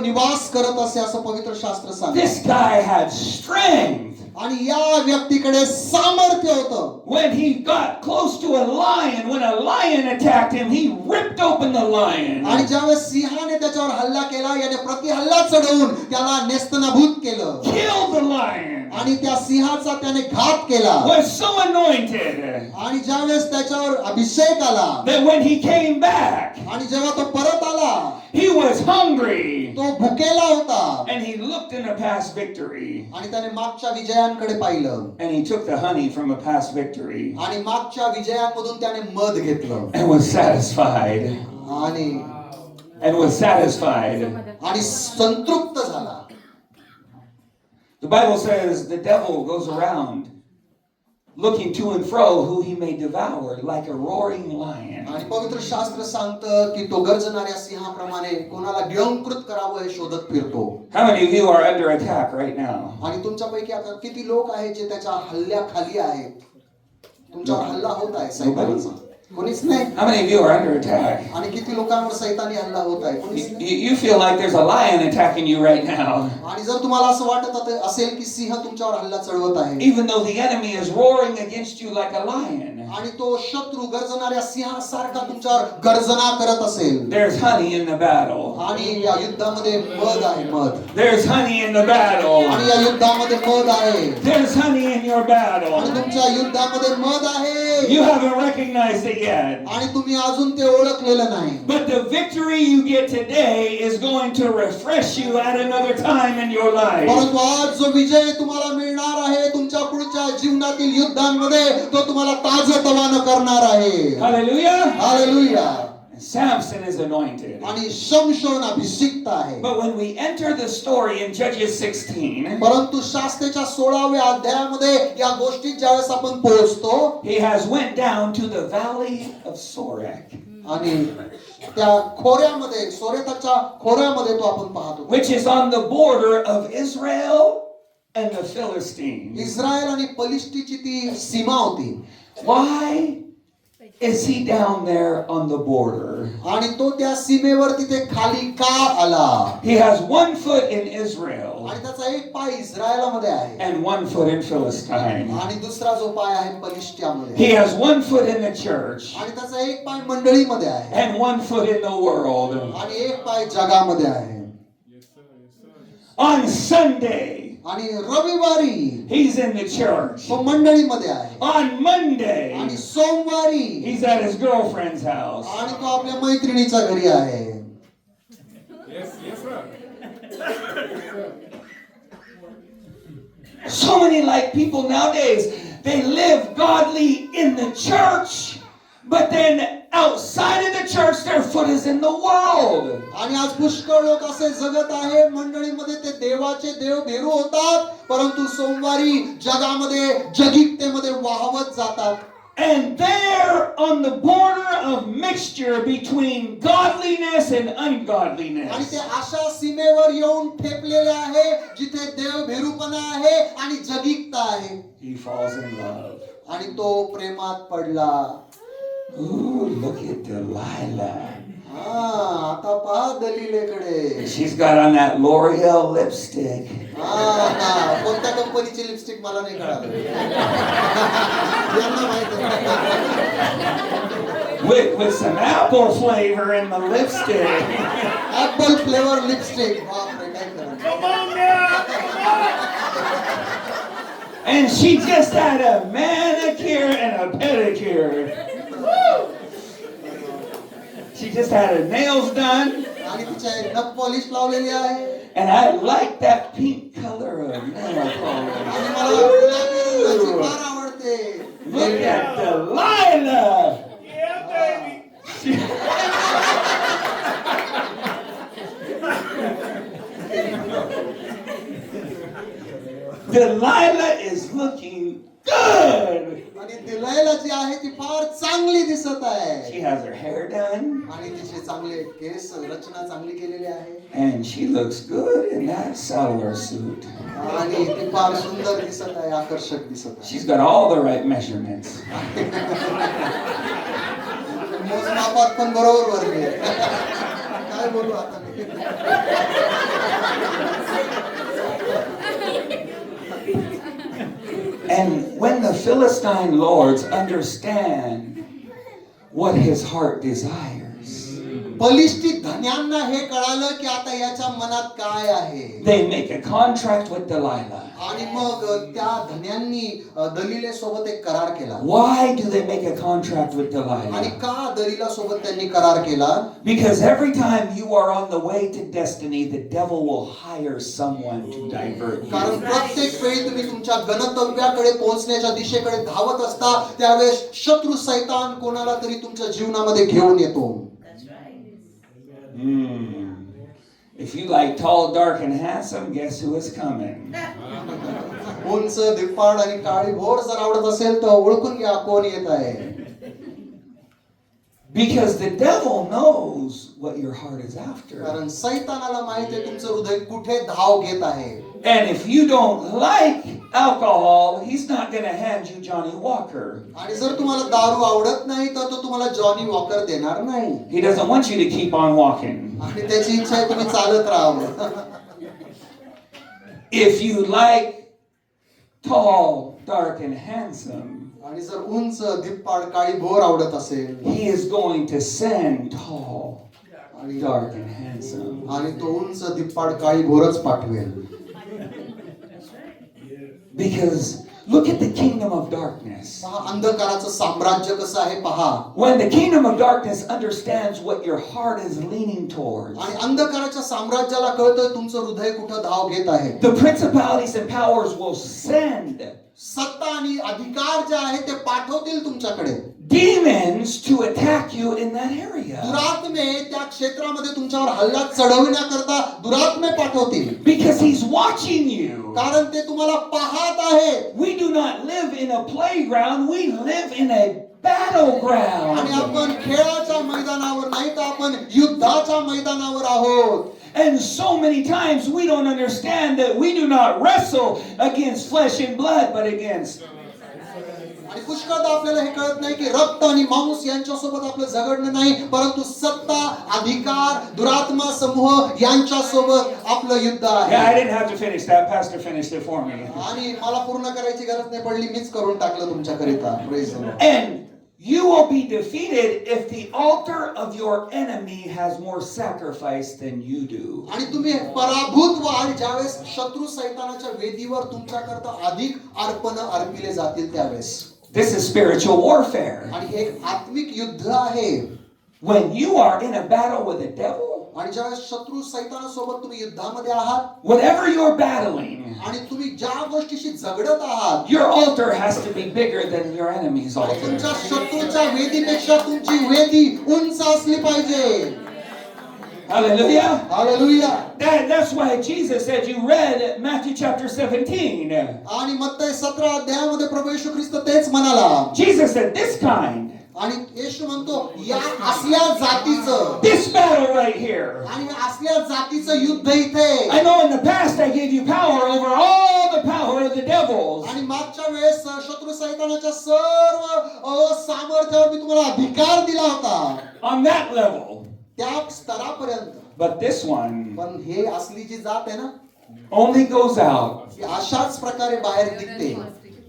निवास करत असे असं पवित्र शास्त्र सांगते. This guy had strength. आणि या व्यक्तीकडे सामर्थ्य होतं. When he got close to a lion, when a lion attacked him, he ripped open the lion. आणि ज्यावेळेस सिंहाने त्याच्यावर हल्ला केला, याने प्रतिहल्ला चढवून त्याला नेस्तनाभूत केलं. Killed the lion. आणि त्या सिंहाचा त्याने घात केला. Was so anointed आणि ज्यावेळेस त्याच्यावर अभिषेक आला, that when he came back, आणि जेव्हा तो परत आला, he was hungry. तो भुकेला होता. And he looked in a past victory. आणि त्याने मागच्या विजयांकडे पाहिलं. And he took the honey from a past victory. आणि मागच्या विजयांमधून त्याने मध घेतलं. And was satisfied. आणि Was satisfied. आणि संतृप्त झाला. The Bible says the devil goes around looking to and fro who he may devour like a roaring lion. आणि पवित्र शास्त्र सांगतं की तो गर्जणाऱ्या सिंहाप्रमाणे कोणाला गिळंकृत करावं हे शोधत फिरतो. How many of you are under attack right now? आणि तुमच्यापैकी आता किती लोक आहेत जे त्याच्या हल्ल्याखाली आहेत? तुमच्यावर हल्ला होत आहे सैतानाचा? कोणीच नाही. How many of you are under attack? आणि किती लोकांवर सैतानी हल्ला होत आहे? कोणीच नाही. You feel like there's a lion attacking you right now. आणि जर तुम्हाला असं वाटत असेल की सिंह तुमच्यावर हल्ला चढवत आहे, Even though the enemy is roaring against you like a lion. आणि तो शत्रू गर्जणाऱ्या सिंहासारखा तुमच्यावर गर्जना करत असेल, There's honey in the battle. आणि या युद्धामध्ये मध आहे, मध. There's honey in the battle. आणि या युद्धामध्ये मध आहे. There's honey in your आणि battle. तुमच्या युद्धामध्ये मध आहे. You haven't recognized it yet. आणि तुम्ही अजून ते ओळखलेलं नाही. But the victory you get today is going to refresh you at another time in your life. परंतु आज जो विजय तुम्हाला मिळणार आहे तुमच्या पुढच्या जीवनातील युद्धांमध्ये, तो तुम्हाला ताजतवानं करणार आहे. Hallelujah. Hallelujah. Samson is anointed. आणि शमशोन अभिषिक्त आहे. But when we enter the story in Judges 16, परंतु शास्त्रेच्या 16व्या अध्यायामध्ये या गोष्टीत ज्यावेळेस आपण पोहोचतो he has went down to the valley of Sorek, आणि त्या खोऱ्यामध्ये सोरेताच्या खोऱ्यामध्ये तो आपण पाहतो, which is on the border of Israel and the Philistines. Israel आणि पलिष्टीची ती सीमा होती. Why is he down there on the border? आणि तो त्या सीमेवर तिथे खाली का आला? He has one foot in Israel आणि त्याचा एक पाय इस्रायलामध्ये आहे and one foot in Philistine. आणि दुसरा जो पाय आहे पलिष्ट्यामध्ये. He has one foot in the church आणि त्याचा एक पाय मंडळीमध्ये आहे and one foot in the world. आणि एक पाय जगामध्ये आहे. On Sunday, आणि रविवारी he's in the church. तो मंडळीमध्ये आहे On Monday, आणि सोमवारी he's at his girlfriend's house. आणि तो आपल्या मैत्रिणीच्या घरी आहे. So many like people nowadays, they live godly in the church, but then outside of the church, their foot is in the world. आणि आज पुष्कळ लोक असे जगत आहे मंडळीमध्ये ते देवाचे देव भेरू होतात, परंतु सोमवारी जगामध्ये जगिकतेमध्ये वाहवत जातात. And there on the border of mixture between godliness and आणि ungodliness. ते अशा सीमेवर येऊन ठेपलेले आहे जिथे देव भेरूपणा आहे आणि जगिकता आहे. He falls in love. आणि तो प्रेमात पडला. Ooh, look at Delilah. आता पहा दलीलेकडे. She's got on that L'Oreal lipstick. कोणत्या कंपनीची लिपस्टिक मला नाही कळालं. यांना माहिती आहे. With some apple flavor in the lipstick. Apple flavour lipstick. बापरे, काय करायचं. And she just had a manicure and a pedicure. She just had her nails done. आणि तिच्या नख पॉलिश लावलेली आहे. And I like that pink color of nail polish. आणि मला गुलाबी रंगाची फार आवडते. Look at Delilah. Yeah, baby. Delilah is looking good. आणि दिलायला जी आहे ती फार चांगली दिसत आहे. She has her hair done. आणि तिचे चांगले केस रचना चांगली केलेली आहे. And she looks good in that salwar suit. आणि ती फार सुंदर दिसत आहे, आकर्षक दिसत आहे. She's got all the right measurements. मोजमापात पण बरोबर भरली आहे. काय बोलू आता मी. And when the Philistine lords understand what his heart desires, बलिष्ठी धन्यांना हे कळालं की आता याच्या मनात काय आहे. they make a contract with Delilah. आणि मग त्या धन्यांनी दलीले सोबत एक करार केला. Why do they make a contract with आणि Delilah? का दलीला सोबत त्यांनी करार केला? Because every time you are on the way to destiny, the devil will hire someone to divert कारण you. प्रत्येक वेळी तुम्ही तुमच्या गंतव्याकडे पोहोचण्याच्या दिशेकडे धावत असता त्यावेळेस शत्रू सैतान कोणाला तरी तुमच्या जीवनामध्ये घेऊन येतो. If you like tall, dark, and handsome, guess who is coming? उंच धिप्पाड आणि काळी भोर जर आवडत असेल तर ओळखून घ्या कोण येत आहे. Because the devil knows what your heart is after. कारण सैतानाला माहिती आहे तुमचं हृदय कुठे धाव घेत आहे. And if you don't like alcohol, he's not going to hand you Johnny Walker. आणि जर तुम्हाला दारू आवडत नाही तर तो तुम्हाला जॉनी वॉकर देणार नाही. He doesn't want you to keep on walking. आणि त्याची इच्छा आहे तुम्ही चालत राहावं. If you like tall, dark, and handsome, आणि जर उंच धिप्पाड काळी भोर आवडत असेल he is going to send tall, आणि dark, and handsome. आणि तो उंच धिप्पाड काळी भोरच पाठवेल. Because look at the kingdom of darkness. पहा अंधकाराचं साम्राज्य कसं आहे पहा. When the kingdom of darkness understands what your heart is leaning towards, आणि अंधकाराच्या साम्राज्याला कळतं तुमचं हृदय कुठं धाव घेत आहे. the principalities and powers will send सत्ता आणि अधिकार जे आहे ते पाठवतील तुमच्याकडे. demons to attack you in that area. दुरात्मे त्या क्षेत्रामध्ये तुमच्यावर हल्ला चढविण्याकरता दुरात्मे पाठवतील. Because he's watching you. कारण ते तुम्हाला पाहत आहे. We do not live in a playground, we live in a battleground. आणि आपण खेळाच्या मैदानावर नाही तर आपण युद्धाच्या मैदानावर आहोत. And so many times we don't understand that we do not wrestle against flesh and blood, but against. आणि पुष्कळदा आपल्याला हे कळत नाही की रक्त आणि मांस यांच्यासोबत आपलं झगडणं नाही, परंतु सत्ता, अधिकार, दुरात्मा समूह यांच्यासोबत आपलं युद्ध आहे. Yeah, I didn't have to finish that. Pastor finished it for me. आणि मला पूर्ण करायची गरज नाही पडली, मीच करून टाकलं तुमच्याकरिता. Praise the Lord. And you will be defeated if the altar of your enemy has more sacrifice than you do. आणि तुम्ही पराभूत व्हाल ज्यावेळेस शत्रू सैतानाच्या वेदीवर तुमच्याकरता अधिक अर्पण अर्पिले जातील त्यावेळेस. This is spiritual warfare. आणि हे एक आत्मिक युद्ध आहे. When you are in a battle with the devil, आणि ज्यावेळेस शत्रू सैतानासोबत तुम्ही युद्धामध्ये आहात whatever you're battling, आणि तुम्ही ज्या गोष्टीशी झगडत आहात, your altar has to be bigger than your enemy's आणि altar. तुमच्या शत्रूच्या वेदीपेक्षा तुमची वेदी उंच असली पाहिजे. Hallelujah. Hallelujah. That's why Jesus said, you read Matthew chapter 17. आणि मत्तई 17 अध्यायामध्ये प्रभू येशू ख्रिस्त तेच म्हणाला. Jesus said, this kind, आणि येशू म्हणतो या असल्या जातीचं, this battle right here. आणि असल्या जातीचं युद्ध इथे. I know in the past I gave you power over all the power of the devils. आणि मागच्या वेळेस शत्रू सैतानाच्या सर्व सामर्थ्यावर मी तुम्हाला अधिकार दिला होता. On that level. त्या स्तरापर्यंत. But this one पण हे असली जी जात आहे ना, only goes out ती अशाच प्रकारे बाहेर निघते.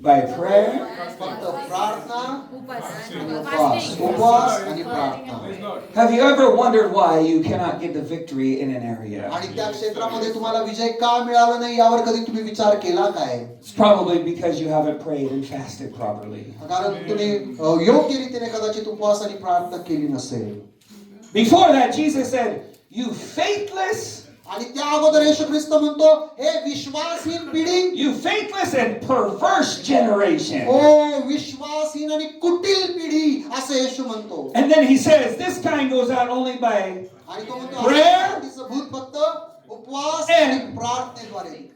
by prayer, फक्त प्रार्थना, उपवास उपवास आणि प्रार्थना. Have you ever wondered why you cannot get the victory in an area? आणि त्या क्षेत्रामध्ये तुम्हाला विजय का मिळाला नाही यावर कधी तुम्ही विचार केला काय? It's probably because you haven't prayed and fasted properly. कारण तुम्ही योग्य रीतीने कदाचित उपवास आणि प्रार्थना केली नसेल. Before that, Jesus said, you faithless, आणि त्या अगोदर येशू ख्रिस्त म्हणतो हे विश्वासहीन पिढी, you faithless and perverse generation. ओ विश्वासहीन आणि कुटील पिढी असं येशू म्हणतो. And then he says, this kind goes out only by आणि तो म्हणतो prayer तिचं भूत फक्त उपवास and- आणि प्रार्थनेद्वारे.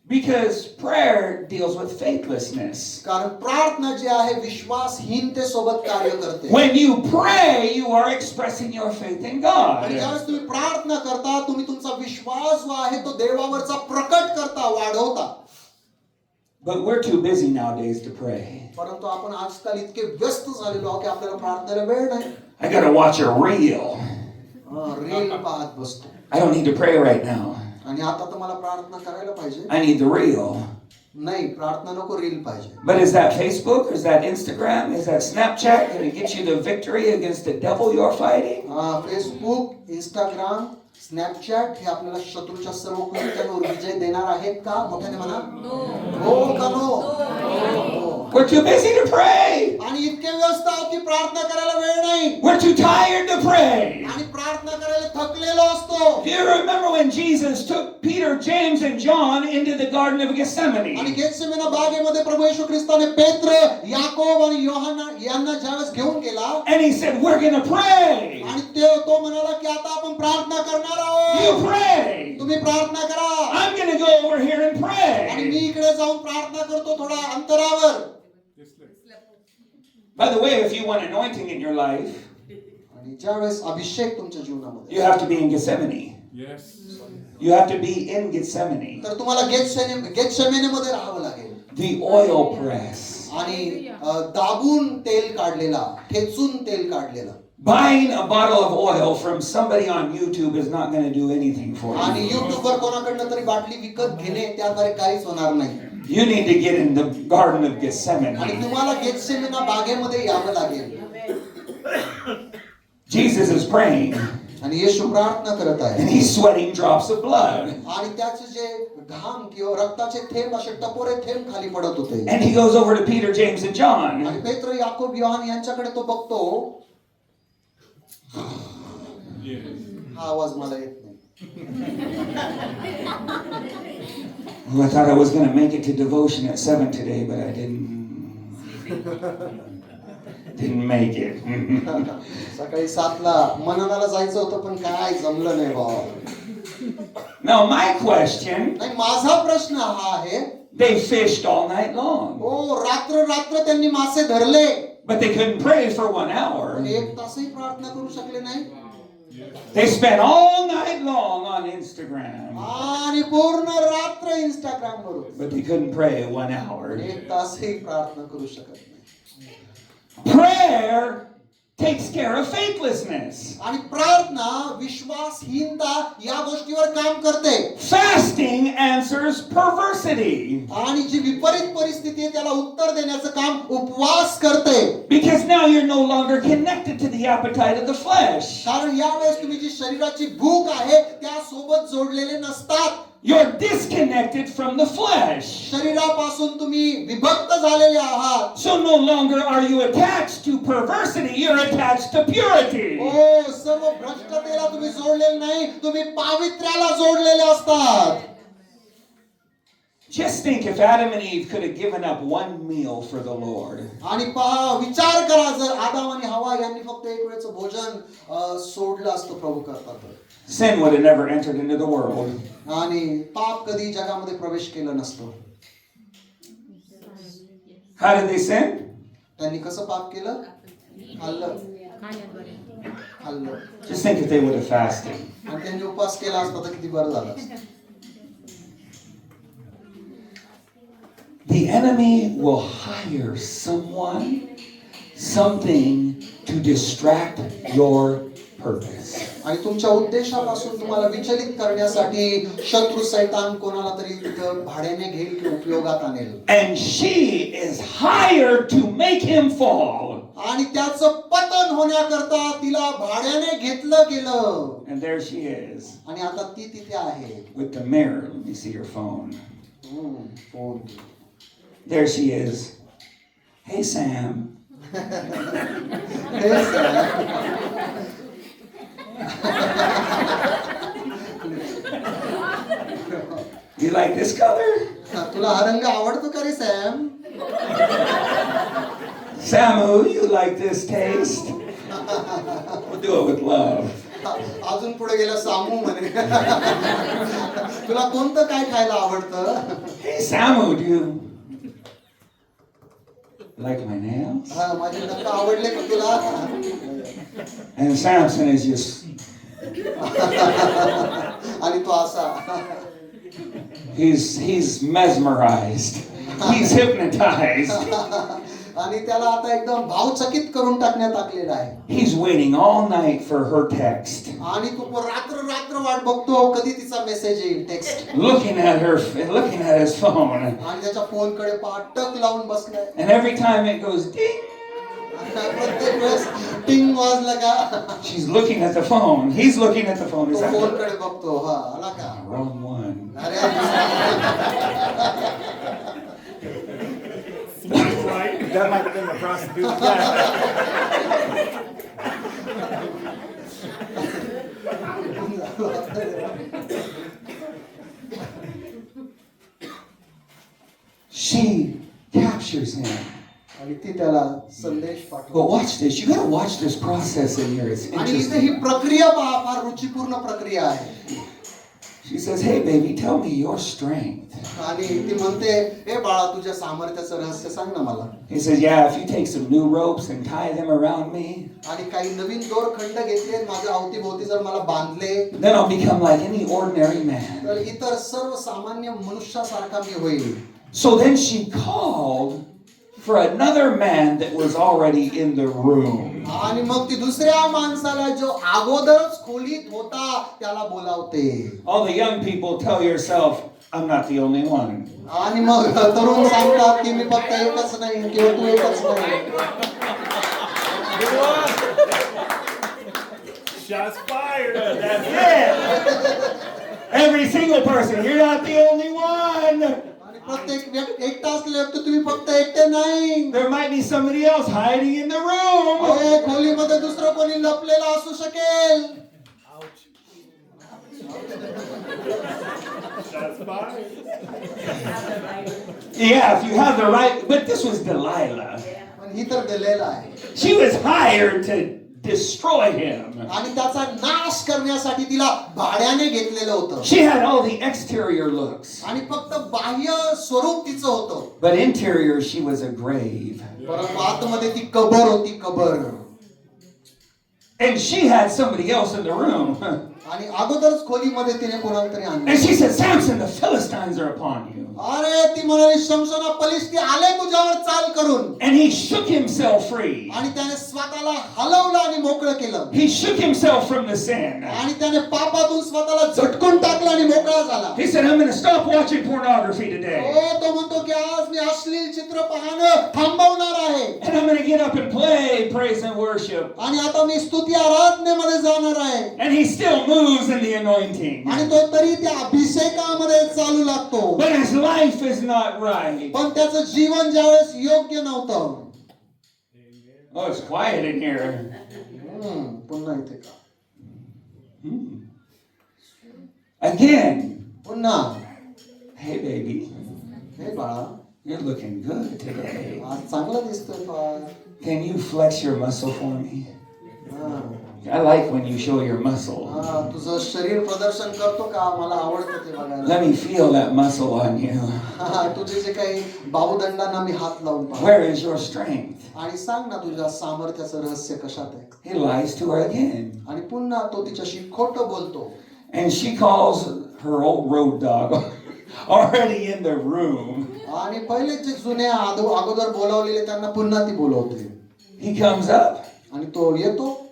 because prayer deals with faithlessness. कारण प्रार्थना जी आहे विश्वासहीनतेसोबत कार्य करते. When you pray, you are expressing your faith in आणि God. ज्यावेळेस तुम्ही प्रार्थना करता, तुम्ही तुमचा विश्वास जो आहे तो देवावरचा प्रकट करता, वाढवता. But we're too busy nowadays to pray. परंतु आपण आजकाल इतके व्यस्त झालेलो आहोत की आपल्याला प्रार्थनेला वेळ नाही. I gotta watch a reel. Reel पाहत बसतो. I don't need to pray right now. आणि आता तर मला प्रार्थना करायला पाहिजे. I need the reel. नाही, प्रार्थना नको, रील पाहिजे. But is that Facebook? Is that Instagram? Is that Snapchat going to get you the victory against the devil you're fighting? Facebook, Instagram, Snapchat हे आपल्याला शत्रूच्या सर्व कृत्यांवर विजय देणार आहेत का? मोठ्याने म्हणा. हो का no? We're too busy to pray. आणि इतके व्यस्त आहोत की प्रार्थना करायला वेळ नाही. We're too tired to pray. आणि प्रार्थना करायला थकलेलो असतो. Do you remember when Jesus took Peter, James, and John into the Garden of आणि Gethsemane? गेत्सेमने बागेमध्ये प्रभू येशू ख्रिस्ताने पेत्र, याकोब आणि योहाना यांना ज्यावेळेस घेऊन गेला And he said, we're going to pray. आणि तो म्हणाला की आता आपण प्रार्थना करणार You आहोत. pray. तुम्ही प्रार्थना करा. I'm going to go over here and आणि मी pray. इकडे जाऊन प्रार्थना करतो थोडा अंतरावर. By the way, if you want anointing in your life, आणि ज्यावेळेस अभिषेक तुमच्या जीवनामध्ये you have to be in Gethsemane. Yes. You have to be in Gethsemane. तर तुम्हाला गेत्सेमनेमध्ये राहावं लागेल. The oil press. आणि दाबून तेल काढलेला, ठेचून तेल काढलेला. Buying a bottle of oil from somebody on YouTube is not going to do anything for आणि you. युट्यूबवर कोणाकडनं तरी बाटली विकत घेणे त्याद्वारे काहीच होणार नाही. You need to get in the Garden of आणि Gethsemane. तुम्हाला गेत्सेमने बागेमध्ये यावं लागेल. Jesus is praying आणि येशू प्रार्थना करत and आहे. he's sweating drops of blood. आणि त्याचे जे घाम किंवा रक्ताचे थेंब असे टपोरे थेंब खाली पडत होते. And he goes over to Peter, James, and John. आणि पेत्र, याकोब, योहान यांच्याकडे तो बघतो. Yes. हा आवाज मला येत नाही. Oh, I thought I was going to make it to devotion at 7 today, but I didn't. Didn't make it. सकाळी 7ला मननाला जायचं होतं पण काय जमलं नाही बाबा. Now, my question, नाही, माझा प्रश्न हा आहे, they fished all night long, हो रात्र रात्र त्यांनी मासे धरले but they couldn't pray for 1 hour. पण 1 तासही प्रार्थना करू शकले नाही. They spent all night long on Instagram, आणि पूर्ण रात्र Instagram were, but they couldn't pray 1 hour. 1 तासही प्रार्थना करू शकत नाही. Prayer takes care of faithlessness. आणि प्रार्थना विश्वासहीनता या गोष्टीवर काम करते. Fasting answers perversity. आणि जी विपरीत परिस्थिती आहे त्याला उत्तर देण्याचं काम उपवास करते. Because now you're no longer connected to the appetite of the flesh. कारण यावेळेस तुम्ही जी शरीराची भूक आहे त्यासोबत जोडलेले नसतात. You're disconnected from the flesh. शरीरापासून तुम्ही विभक्त झालेले आहात. So no longer are you attached to perversity, you're attached to purity. हो, सर्व भ्रष्टतेला तुम्ही जोडलेले नाही, तुम्ही पावित्र्याला जोडलेले असतात. Just think if Adam and Eve could have given up one meal for the Lord. आणि पहा, विचार करा, जर आदाम आणि हवा यांनी फक्त एक वेळचं भोजन सोडलं असतं प्रभू करतात, Sin would have never entered into the world. आणि पाप कधी जगामध्ये प्रवेश केलं नसतं. How did they sin? त्यांनी कसं पाप केलं? खाल्लं. Just think if they would have fasted. आणि त्यांनी उपवास केला असता तर किती बरं झालं असतं. The enemy will hire someone, something to distract your purpose. आणि तुमच्या उद्देशापासून तुम्हाला विचलित करण्यासाठी शत्रू सैतान कोणाला तरी तिथं भाड्याने घेईल की उपयोगात आणेल. And she is hired to make him fall. आणि त्याचं पतन होण्याकरता तिला भाड्याने घेतलं गेलं. And there she is आणि आता ती तिथे आहे. with the mirror. Let me see your phone. Phone. There she is. Hey, Sam. You like this color? तुला हा रंग आवडतो का रे Sam? Samu, you like this taste? We'll do it with love. अजून पुढे गेला सामू म्हणे. तुला कोणतं काय खायला आवडतं? Hey, Samu, do you like my nails? हा, माझे नख आवडले का तुला? And Samson is just, आणि तो असा, he's mesmerized. He's hypnotized. आणि त्याला आता एकदम भावचकित करून टाकण्यात आलेला आहे. He's waiting all night for her text. आणि तो रात्र रात्र वाट बघतो कधी तिचा मेसेज येईल, text. Looking at his phone. आणि त्याच्या फोन कडे टक लावून बसलाय. And every time it goes ding, प्रत्येक वेळेस टिंग वाजला का she's looking at the phone. He's looking at the phone. तो Is that फोन कडे बघतो. हा, आला का? wrong one? अरे Right? That might have been the prostitute. Yeah. She captures him. आणि ती त्याला संदेश पाठवतो. But watch this. You gotta watch this process in here. It's आणि इथे ही interesting. प्रक्रिया पहा, फार रुचिपूर्ण प्रक्रिया आहे. She says, "Hey, baby, tell me your strength." आणि ती म्हणते, ए बाळा, तुझ्या सामर्थ्याचं रहस्य सांग ना मला. He says, "Yeah, if you take some new ropes and tie them around me, आणि काही नवीन दोरखंड घेतले, माझ्या अवतीभोवती जर मला बांधले, then I'll become like any ordinary man." तर इतर सर्व सामान्य मनुष्यासारखा मी होईल. So then she called for another man that was already in the room. आणि मग ती दुसऱ्या माणसाला जो अगोदरच खोलीत होता त्याला बोलावते. All the young people, tell yourself, I'm not the only one. आणि मग तरुण सांगतात की मी फक्त एकच नाही किंवा तू एकच नाही. Shots fired. That's Yeah. Every single person, you're not the only one. आणि प्रत्येक एकटा असलेले व्यक्ती तुम्ही फक्त एकटे नाही. There might be somebody else hiding in the room. अहो, खोलीमध्ये दुसरं कोणी लपलेलं असू शकेल. shots fired. Yeah, if you have the right, but this was Delilah. पण ही तर दिलेला आहे. She was hired to destroy him. आणि त्याचा नाश करण्यासाठी तिला भाड्याने घेतलेलं होतं. She had all the exterior looks, आणि फक्त बाह्य स्वरूप तिचं होतं, but interior she was a grave. परंतु आतमध्ये ती कबर होती, cover. And she had somebody else in the room. आणि अगोदरच खोलीमध्ये तिने कोणाला तरी आणलं. And she said, Samson, the Philistines are upon you. अरे ती म्हणाली, शमशोना फलिस्ती आले तुझ्यावर चाल करून. And he shook himself free. आणि त्याने स्वतःला हलवलं आणि मोकळं केलं. He shook himself from the sin. आणि त्याने पापातून स्वतःला झटकून टाकलं आणि मोकळा झाला. He said, I'm going to stop watching pornography today. तो म्हणतो की आज मी अश्लील चित्र पाहणं थांबवणार आहे. And I'm going to get up and play praise and worship. आणि आता मी स्तुती आराधनेमध्ये जाणार आहे. And he still moves in the anointing. आणि तो तरी त्या अभिषेकामध्ये चालू लागतो. But his life is not right. पण त्याचं जीवन ज्यावेळेस योग्य नव्हतं. Oh, it's quiet in here. पुन्हा इथे का? Again. पुन्हा. Hey, baby. हे बाळा, You're looking good today. आज चांगलं दिसतोय फार. Can you flex your muscle for me? हा. I like when you show your muscle. हा, तुझं शरीर प्रदर्शन करतो का? मला आवडतं ते बघायला. Let me feel that muscle on you. हा, तुझे जे काही बाहुदंडांना मी हात लावून पाहतो. Where is your strength? आणि सांग ना तुझ्या सामर्थ्याचं रहस्य कशात आहे? He lies to her again. आणि पुन्हा तो तिच्याशी खोटं बोलतो. And she calls her old road dog already in the room. आणि पहिले जे जुने अगोदर बोलावलेले त्यांना पुन्हा ती बोलवते. He comes up. आणि तो येतो.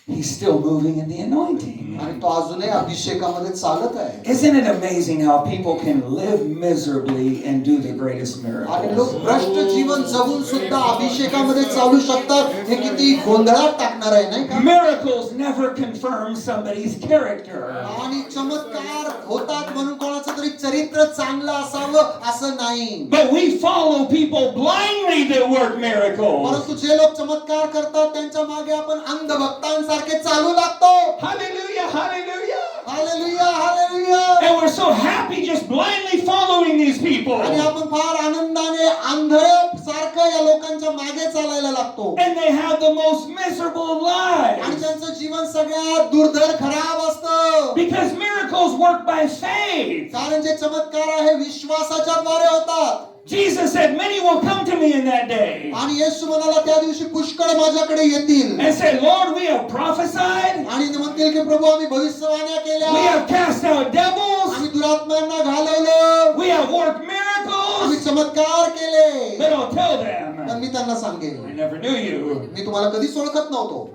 He's still moving in the anointing. आणि तो अजूनही अभिषेकामध्ये चालत आहे. Isn't it amazing how people can live miserably and do the greatest आणि लोक miracles? भ्रष्ट जीवन जगून सुद्धा अभिषेकामध्ये चालू शकतात. हे किती गोंधळात टाकणार आहे, नाही का? Miracles never confirm somebody's character. आणि चमत्कार होतात म्हणून कोणाचं तरी चरित्र चांगलं असावं असं नाही. But we follow people blindly that work miracles. परंतु जे लोक चमत्कार करतात त्यांच्या मागे आपण अंधभक्तांसारखे चालू लागतो. Hallelujah, hallelujah. Hallelujah, hallelujah. And we're so happy just blindly following these people. आणि आपण फार आनंदाने आंधळ्यासारखं या लोकांच्या मागे चालायला लागतो. And they have the most miserable आणि lives. त्यांचं जीवन सगळ्यात दुर्धर खराब असतं. Because miracles work by faith. कारण जे चमत्कार आहे विश्वासाच्या द्वारे होतात. Jesus said, many will come to me in that day आणि येशू म्हणाला त्या दिवशी पुष्कळ माझ्याकडे येतील. and say, Lord, we have prophesied, आणि ते म्हणतील की प्रभू आम्ही भविष्यवाण्या केल्या. we have cast out devils, आम्ही दुरात्म्यांना घालवलं. we have worked आम्ही miracles. चमत्कार केले. But I'll tell them, पण मी त्यांना सांगेन, I never knew you. मी तुम्हाला कधीच ओळखत नव्हतो.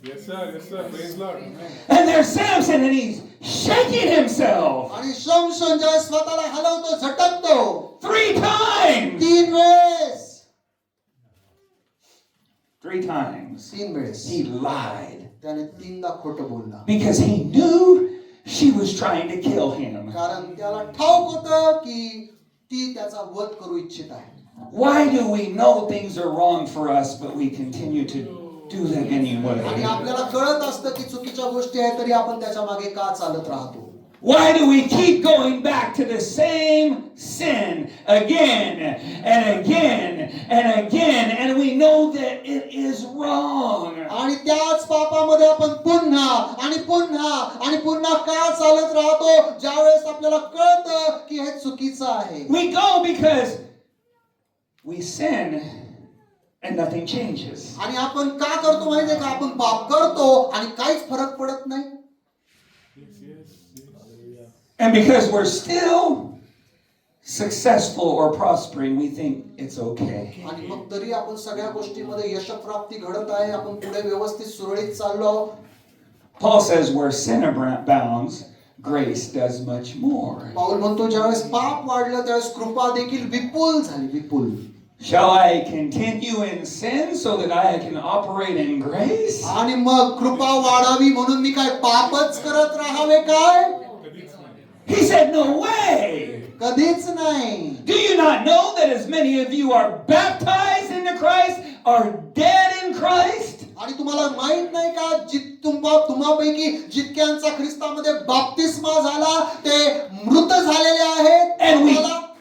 Yes, sir. Yes, sir. Praise Lord. And there's Samson and he's shaking himself आणि शमशोन ज्या स्वतःला हलवतो, झटकतो 3 times. 3 वेळेस. 3 times. 3 वेळेस He lied त्याने 3दा खोटं बोलला. because he knew she was trying to kill him. कारण त्याला ठाऊक होतं की ती त्याचा वध करू इच्छित आहे. Why do we know things are wrong for us, but we continue to do them आणि anyway? आपल्याला कळत असतं की चुकीच्या गोष्टी आहेत तरी आपण त्याच्या मागे का चालत राहतो? Why do we keep going back to the same sin again and again and again, and we know that it is wrong? आणि त्याच पापामध्ये आपण पुन्हा आणि पुन्हा आणि पुन्हा का चालत राहतो ज्यावेळेस आपल्याला कळतं की हे चुकीचं आहे? We go because we sin and nothing changes. आणि आपण का करतो माहितीये का? आपण पाप करतो आणि काहीच फरक पडत नाही. And because we're still successful or prospering, we think it's okay. आणि मग तरी आपण सगळ्या गोष्टींमध्ये यशप्राप्ती घडत आहे, आपण पुढे व्यवस्थित सुरळीत चाललो. Paul says where sin abounds, grace does much more. पाऊल म्हणतो ज्यावेळेस पाप वाढलं त्यावेळेस कृपा देखील विपुल झाली, विपुल. Shall I continue in sin so that I can operate in grace? आणि मग कृपा वाढावी म्हणून मी काय पापच करत राहावे काय? He said, no way. कधीच नाही. Do you not know that as many of you are baptized into Christ, are dead in Christ? आणि तुम्हाला माहित नाही का तुम्हापैकी जितक्यांचा ख्रिस्तामध्ये बाप्तिस्मा झाला ते मृत झालेले आहेत? And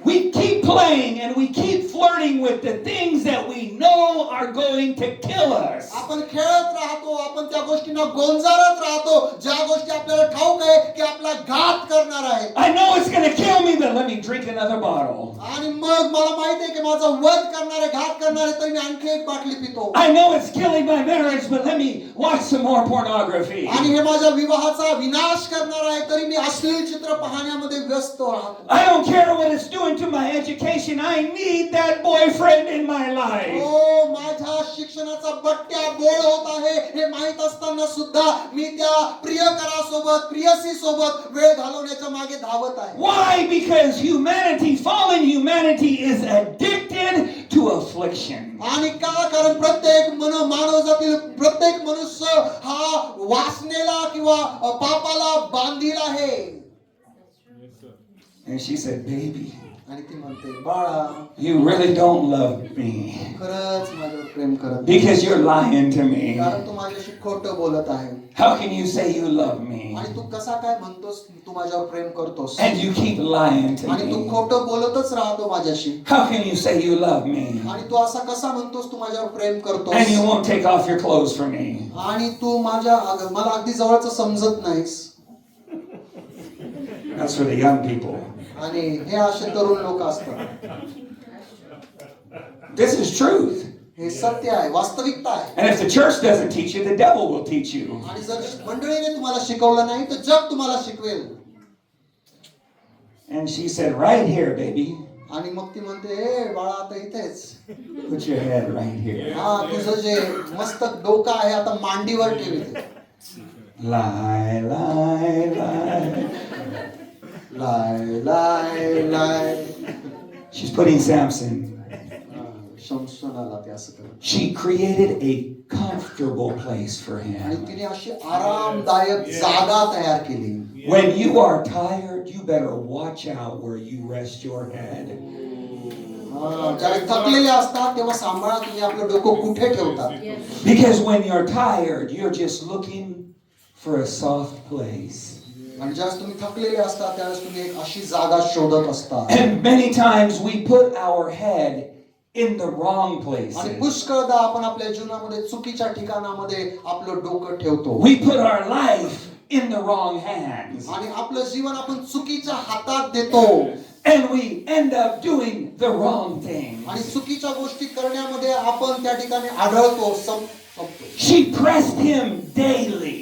we keep playing and we keep flirting with the things that we know are going living to kill us. आपण खेळत राहतो, आपण त्या गोष्टींना गोंजारत राहतो, ज्या गोष्टी आपल्याला ठाऊक आहे की आपला घात करणार आहे. I know it's going to kill me, but let me drink another bottle. आणि मग मला माहित आहे की माझा वध करणारे, घात करणारे, तरी मी आणखी एक बाटली पितो. I know it's killing my marriage, but let me watch some more pornography. आणि हे माझ्या विवाहाचा विनाश करणार आहे, तरी मी अश्लील चित्र पाहण्यामध्ये व्यस्त राहतो. I don't care what it's doing to my education. I need that boyfriend in my life. हो, माझ्या शिक्षणाचा बट्ट्या बोळ होत आहे हे माहित असताना सुद्धा मी त्या प्रियकरासोबत, प्रियसी सोबत वेळ घालवण्याच्या मागे धावत आहे. Why? Because humanity, fallen humanity, is addicted to affliction. आणि का? कारण प्रत्येक मानवजातील प्रत्येक मनुष्य हा वासनेला किंवा पापाला बांधील आहे. And she said, baby, आणि ती म्हणते, बाळा, you really don't love me खरंच माझ्यावर प्रेम करत नाही. because you're lying to me. कारण तू माझ्याशी खोटं बोलत आहे. How can you say you love me आणि तू कसा काय म्हणतोस तू माझ्यावर प्रेम करतोस, and you keep lying to आणि तू me? खोटं बोलतच राहतो माझ्याशी. How can you say you love me आणि तू असा कसा म्हणतोस तू माझ्यावर प्रेम and करतोस, you won't take off your clothes for me? आणि तू मला अगदी जवळचं समजत नाहीस. That's for the young people. आणि हे असे तरुण लोक असतात. This is truth. हे सत्य आहे, वास्तविकता आहे. And if the church doesn't teach you, the devil will teach you. आणि जर मंडळीने तुम्हाला शिकवलं नाही तर जग तुम्हाला शिकवेल. And she said, right here, baby. आणि मग ती म्हणते, हे बाळा, आता इथेच Put your head right here. हा, तुझं जे मस्तक डोकं आहे आता मांडीवर ठेव इथे. Lie, lie, lie. लाय लाय लाय. She's putting Samson. शमशोनाला ते असं करत. She created a comfortable place for आणि him. तिने अशी आरामदायक जागा तयार केली. When you are tired, you better watch out where you rest your head. ज्यावेळी थकलेले असतात तेव्हा सांभाळा तुम्ही आपलं डोकं कुठे ठेवतात. Because when you're tired, you're just looking for a soft place. आणि ज्यावेळेस तुम्ही थकलेले असतात त्यावेळेस तुम्ही एक अशी जागा शोधत असता. And many times we put our head in the wrong आणि places. पुष्कळदा आपण आपल्या जीवनामध्ये चुकीच्या ठिकाणामध्ये आपलं डोकं ठेवतो. We put our life in the wrong hands. आणि आपलं जीवन आपण चुकीच्या हातात देतो. And we end up doing the wrong thing. आणि चुकीच्या गोष्टी करण्यामध्ये आपण त्या ठिकाणी आढळतो, संपतो. She pressed him daily.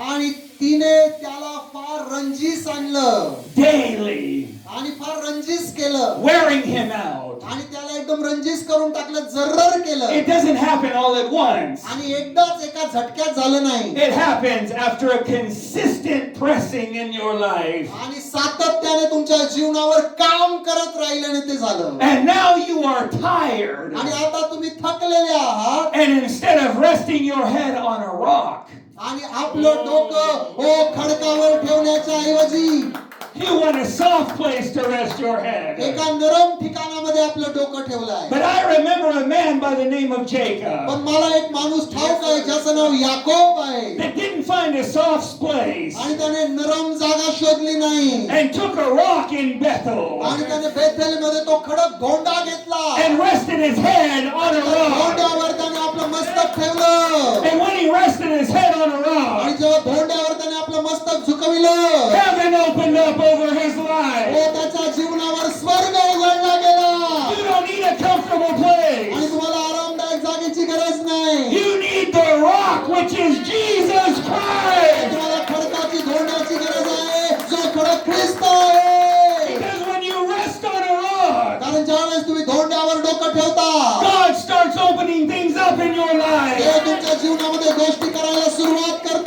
आणि तिने त्याला फार रंजीस आणलं. Daily. आणि फार रंजीस केलं. Wearing him out. आणि त्याला एकदम रंजीस करून टाकलं, जर्रर केलं. It doesn't happen all at once. आणि एकदाच एका झटक्यात झालं नाही. It happens after a consistent pressing in your life. आणि सातत्याने तुमच्या जीवनावर काम करत राहिल्याने ते झालं. And now you are tired. आणि आता तुम्ही थकलेले आहात. And instead of resting your head on a rock, आणि आपलं डोकं खडकावर ठेवण्याच्या ऐवजी you want a soft place to rest your head. एका नरम ठिकाणामध्ये आपलं डोकं ठेवलंय. But I remember a man by the name of Jacob पण मला एक माणूस ठाऊक आहे ज्याचं नाव याकोब आहे. that didn't find a soft place आणि त्याने नरम जागा शोधली नाही. and took a rock in Bethel आणि त्याने बेथेलमध्ये तो खडक धोंडा घेतला. and rested his head on a rock. धोंड्यावर त्याने आपलं मस्तक ठेवलं. And when he rested his head on a आणि rock, जेव्हा धोंड्यावर त्याने आपलं मस्तक झुकविलं, heaven opened up over his life. त्याच्या जीवनावर स्वर्ग उघडला गेला. You don't need a comfortable place. आणि तुम्हाला आरामदायक जागेची गरज नाही. You need the rock, which is Jesus Christ. तुम्हाला खडकाची धोंड्याची गरज आहे, जो खडक ख्रिस्त आहे. Because when you rest on a rock, कारण ज्यावेळेस तुम्ही धोंड्यावर डोकं ठेवता, God starts opening things up in your life. ते तुमच्या जीवनामध्ये गोष्टी करायला सुरुवात करतो.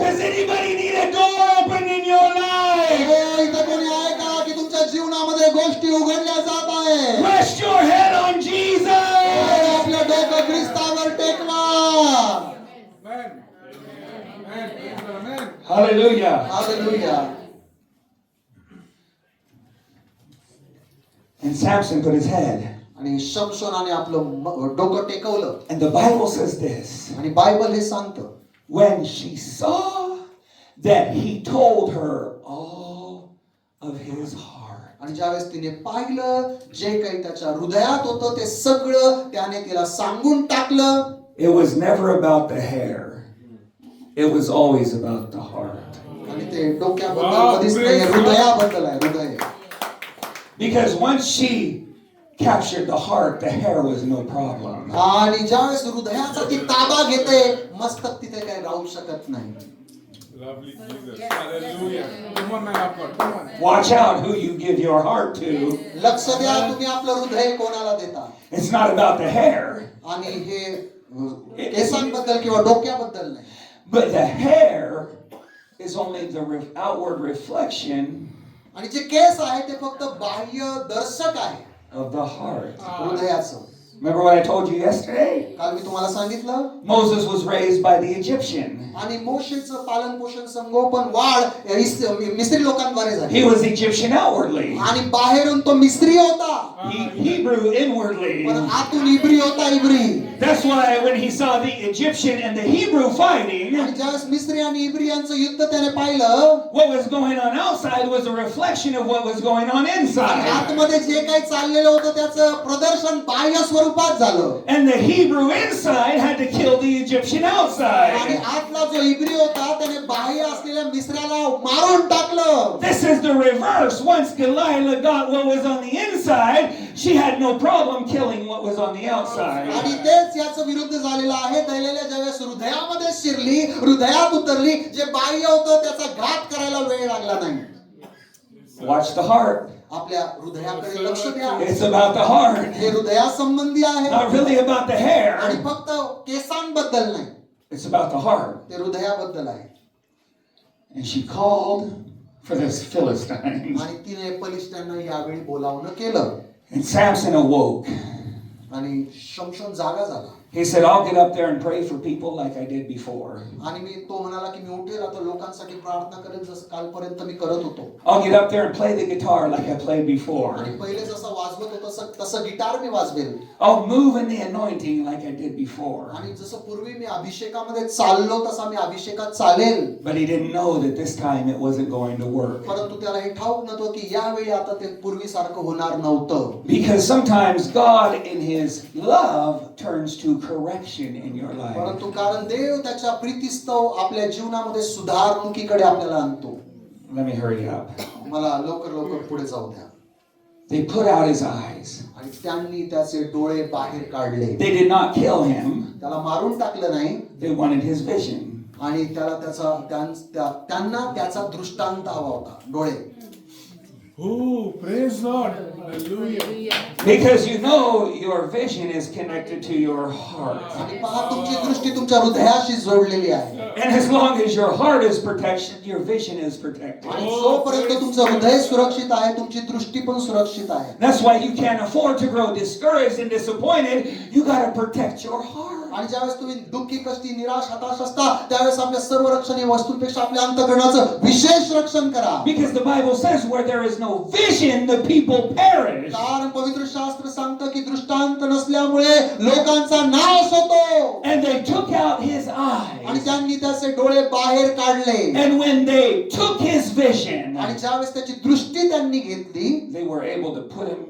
Does anybody need a door open in your life? इथं कोणी आहे का की तुमच्या जीवनामध्ये गोष्टी उघडल्या जात आहे? Rest your head on Jesus. आपलं डोकं ख्रिस्तावर टेकवा. Hallelujah. Hallelujah. And Samson put his head. आणि शमशोनाने आपलं डोकं टेकवलं. And the Bible says this. आणि बायबल हे सांगतं, When she saw that he told her all of his heart. आणि ज्यावेळेस तिने पाहिलं जे काही त्याच्या हृदयात होतं ते सगळं त्याने तिला सांगून टाकलं. It was never about the hair. It was always about the heart. आणि ते डोक्याबद्दल कधीच नाही, हृदयाबद्दल आहे, हृदय. Because once she captured the heart, the hair was no problem. आणि ज्यावेळेस हृदयाचा ती ताबा घेते, मस्तक तिथे काही राहू शकत नाही. Lovely Jesus. Hallelujah. Come on, man of God. Come on. Watch out who you give your heart to. लक्ष द्या तुम्ही आपलं हृदय कोणाला देता. It's not about the hair, आणि हे केसांबद्दल किंवा डोक्याबद्दल नाही. but the hair is only the outward reflection आणि जे केस आहे ते फक्त बाह्य दर्शक आहे of the heart. हृदयाचं. Remember what I told you yesterday? काल मी तुम्हाला सांगितलं, Moses was raised by the Egyptian. आणि मोशेचं पालन पोषण संगोपन वाढ मिस्री लोकांद्वारे झाली. He was Egyptian outwardly, आणि बाहेरून तो मिस्री होता, Hebrew inwardly. पण आतून इब्री होता, इब्री. That's why when he saw the Egyptian and the Hebrew fighting, आणि ज्यावेळेस मिस्री आणि इब्री यांचं युद्ध त्याने पाहिलं, what was going on outside was a reflection of what was going on आणि inside. आतमध्ये जे काही चाललेलं होतं त्याचं प्रदर्शन बाह्य स्वरूपात झालं. And the Hebrew inside had to kill the Egyptian आणि outside. आतला जो इब्री होता त्याने बाह्य असलेल्या मिस्राला मारून टाकलं. This is the reverse. Once Delilah got what was on the inside, she had no problem killing what was on the outside. आणि तेच याचं विरुद्ध झालेलं आहे. दैलेल्या ज्यावेळेस हृदयामध्ये शिरली, हृदयात उतरली, जे बाह्य होतं त्याचा घात करायला वेळ लागला नाही. Watch the heart. आपल्या हृदयाकडे लक्ष द्या. It's about the heart, हे हृदयासंबंधी आहे not really about the आणि hair. फक्त केसांबद्दल नाही, It's about the heart. ते हृदयाबद्दल आहे. And she called for this Philistine. आणि तिने पलिष्ठांना यावेळी बोलावणं केलं. And Samson awoke. आणि शमशोन जागा झाला. He said, I'll get up there and pray for people like I did before. आणि तो म्हणाला की मी उठेल आता लोकांसाठी प्रार्थना करेन जसं कालपर्यंत मी करत होतो. I'll get up there and play the guitar like I played आणि before. पहिले जसं वाजवत होतो तसं गिटार मी वाजवेल. I'll move in the anointing like I did before. आणि जसं पूर्वी मी अभिषेकामध्ये चाललो तसा मी अभिषेकात चालेल. But he didn't know that this time it wasn't going to work. परंतु त्याला हे ठाऊक नव्हतं की यावेळी आता ते पूर्वीसारखं होणार नव्हतं. Because sometimes God in his love turns to correction in your life. परंतु कारण देव त्याच्या प्रीतिस्तव आपल्या जीवनामध्ये सुधारणुकीकडे आपल्याला आणतो. Let me hurry up. मला लवकर पुढे जाऊ द्या. They put out his eyes. आणि त्यांनी त्याचे डोळे बाहेर काढले. They did not kill him. त्याला मारून टाकलं नाही. They wanted his vision. आणि त्यांना त्याचा दृष्टांत हवा होता, डोळे. Oh, praise Lord. Hallelujah. Because you know your vision is connected to your heart. आणि पहा तुमची दृष्टी तुमच्या हृदयाशी जोडलेली आहे. And as long as your heart is protected, your vision is protected. आणि जोपर्यंत तुमचं हृदय सुरक्षित आहे तुमची दृष्टी पण सुरक्षित आहे. That's why you can't afford to grow discouraged and disappointed. You got to protect your heart. आणि ज्यावेळेस तुम्ही दुःखी, कष्टी, निराश, हताश असता त्यावेळेस आपल्या सर्व रक्षणीय वस्तूंपेक्षा आपल्या अंतःकरणाचं विशेष रक्षण करा. Because the Bible says where there is no vision, the people perish. कारण पवित्र शास्त्र सांगतं की दृष्टांत नसल्यामुळे लोकांचा नाश होतो. And they took out his आणि eyes. त्यांनी त्याचे डोळे बाहेर काढले. And when they took his vision, आणि ज्यावेळेस त्याची दृष्टी त्यांनी घेतली they were able to put him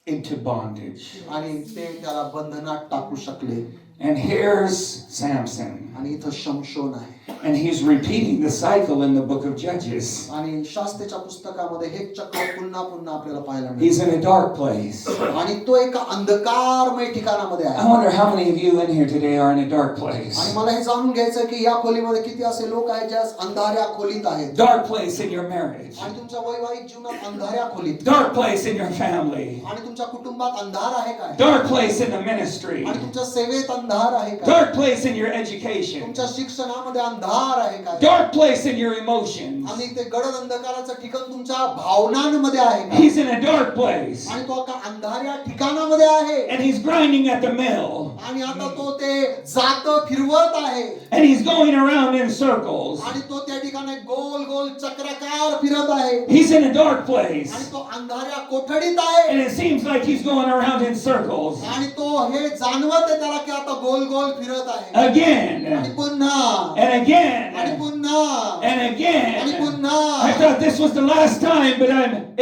into bondage. आणि ते त्याला बंधनात टाकू शकले. And here's Samson. आणि इथं शमशोन आहे. And he's repeating the cycle in the book of Judges. आणि शास्त्रेच्या पुस्तकामध्ये हे चक्र पुन्हा पुन्हा आपल्याला पाहायला He's मिळतं. in a dark place. आणि तो एका अंधकारमय ठिकाणामध्ये I आहे. wonder how many of you in here today are in a dark place. आणि मला हे जाणून घ्यायचं की या खोलीमध्ये किती असे लोक आहेत ज्या अंधाऱ्या खोलीत आहेत. Dark place in your marriage. आणि तुमच्या वैवाहिक जीवनात अंधाऱ्या खोलीत. Dark place in your family. आणि तुमच्या कुटुंबात अंधार आहे काय? Dark place in the ministry. आणि तुमच्या सेवेत अंधार आहे काय? Dark place in your education. तुमच्या शिक्षणामध्ये अंधार आहे काय? Dark place in your emotions. आणि ते गडद अंधकाराचं ठिकाण तुमच्या भावनांमध्ये आहे का? He's in a dark place. आणि तो एका अंधाऱ्या ठिकाणामध्ये आहे. And he's grinding at the mill. आणि आता तो ते जात फिरवत आहे. And he's going around in circles. आणि तो त्या ठिकाणी गोल गोल चक्राकार फिरत आहे. He's in a dark place. आणि तो अंधाऱ्या कोठडीत आहे. And it seems like he's going around in circles. आणि तो हे जाणवत आहे त्याला की आता गोल गोल फिरत आहे. Again. आणि पुन्हा And आणि again. पुन्हा And आणि again. पुन्हा I thought this was the last time, but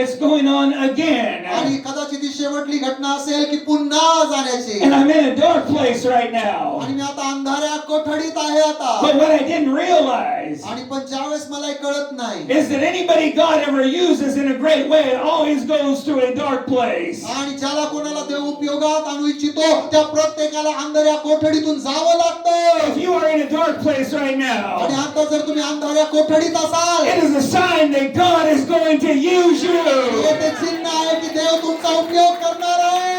it's going on again. आणि कदाचित ही शेवटली घटना असेल की पुन्हा जाण्याची. And I'm in a dark place right now. आणि मी आता अंधाऱ्या कोठडीत आहे आता. But what I didn't realize आणि पण ज्यावेळेस मला हे कळत नाही is that anybody God ever uses in a great way always goes to a dark place. आणि ज्याला कोणाला देव उपयोगात आणू इच्छितो त्या प्रत्येकाला अंधाऱ्या कोठडीतून जावं लागतं. If you are in a dark place right आणि now, आता जर तुम्ही अंधाऱ्या कोठडीत असाल it is a sign that God is going to use you. हे ते चिन्ह आहे की देव तुमचा उपयोग करणार आहे.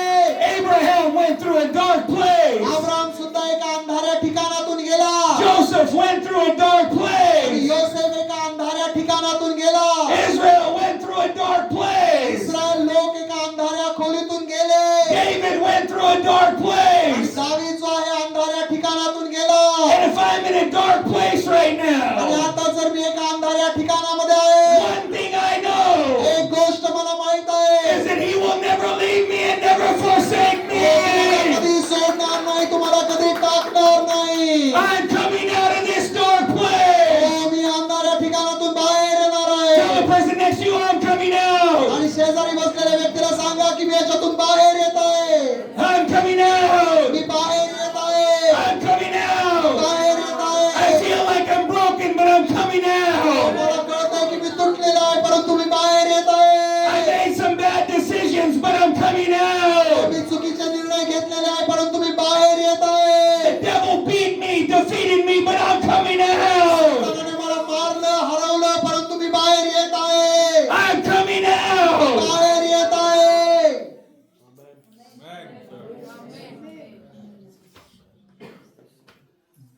Abraham went through a dark place. Abram सुद्धा एका अंधाऱ्या ठिकाणातून गेला. Joseph went through a dark आणि place. योसेफ एका अंधाऱ्या ठिकाणातून गेला. Israel went through a dark place. Israel लोक एका अंधाऱ्या खोलीतून गेले. David went through a dark आणि place. दावीद जो आहे अंधाऱ्या ठिकाणातून गेला. And if I'm in a dark place right आणि now, आता जर मी एका अंधाऱ्या ठिकाणामध्ये आहे one thing I know एक गोष्ट मला माहित आहे is that He will never leave me and never forsake तुम्हाला me. कधी सोडणार नाही, तुम्हाला कधी टाकणार नाही. I'm coming out of this dark place. मी अंधाऱ्या ठिकाणातून बाहेर येणार Tell the आहे. person next to you I'm coming out. आणि शेजारी बसलेल्या व्यक्तीला सांगा की मी याच्यातून बाहेर येत आहे. I'm coming out. मी बाहेर येत आहे. I'm coming out. बाहेर येत I आहे. feel like I'm broken, but I'm coming out. मला कळत आहे की मी तुटलेला आहे परंतु मी बाहेर येत आहे. I made some bad decisions, but I'm coming out. मी चुकीचे निर्णय घेतलेले आहे परंतु मी बाहेर येत आहे. The devil beat me, defeated me, but I'm coming out. त्याने मला मारलं, हरवलं परंतु मी बाहेर येत आहे. I'm coming out. बाहेर येत आहे.